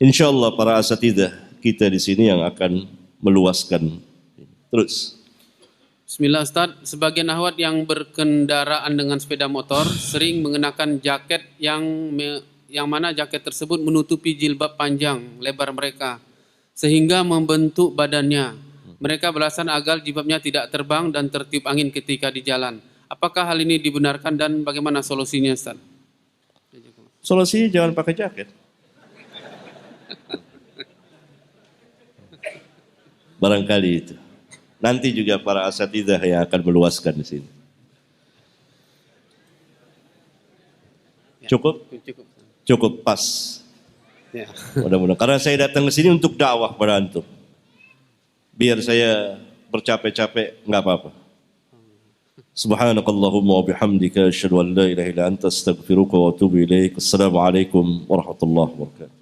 S1: InsyaAllah para asatidzah kita di sini yang akan meluaskan. Terus.
S2: Bismillah Ustaz, sebagian akhwat yang berkendaraan dengan sepeda motor sering mengenakan jaket yang mana jaket tersebut menutupi jilbab panjang lebar mereka sehingga membentuk badannya. Mereka beralasan agar jilbabnya tidak terbang dan tertiup angin ketika di jalan. Apakah hal ini dibenarkan dan bagaimana solusinya Ustaz?
S1: Solusinya jangan pakai jaket. Barangkali itu. Nanti juga para asatidzah yang akan meluaskan di sini. Cukup? Cukup pas.
S2: Ya.
S1: Mudah-mudahan. Karena saya datang ke sini untuk dakwah pada antum. Biar saya bercapek-capek, enggak apa-apa. Subhanakallahumma wa bihamdika asyhadu an la ilaha illa anta astaghfiruka wa atubu ilaik. Assalamualaikum warahmatullahi wabarakatuh.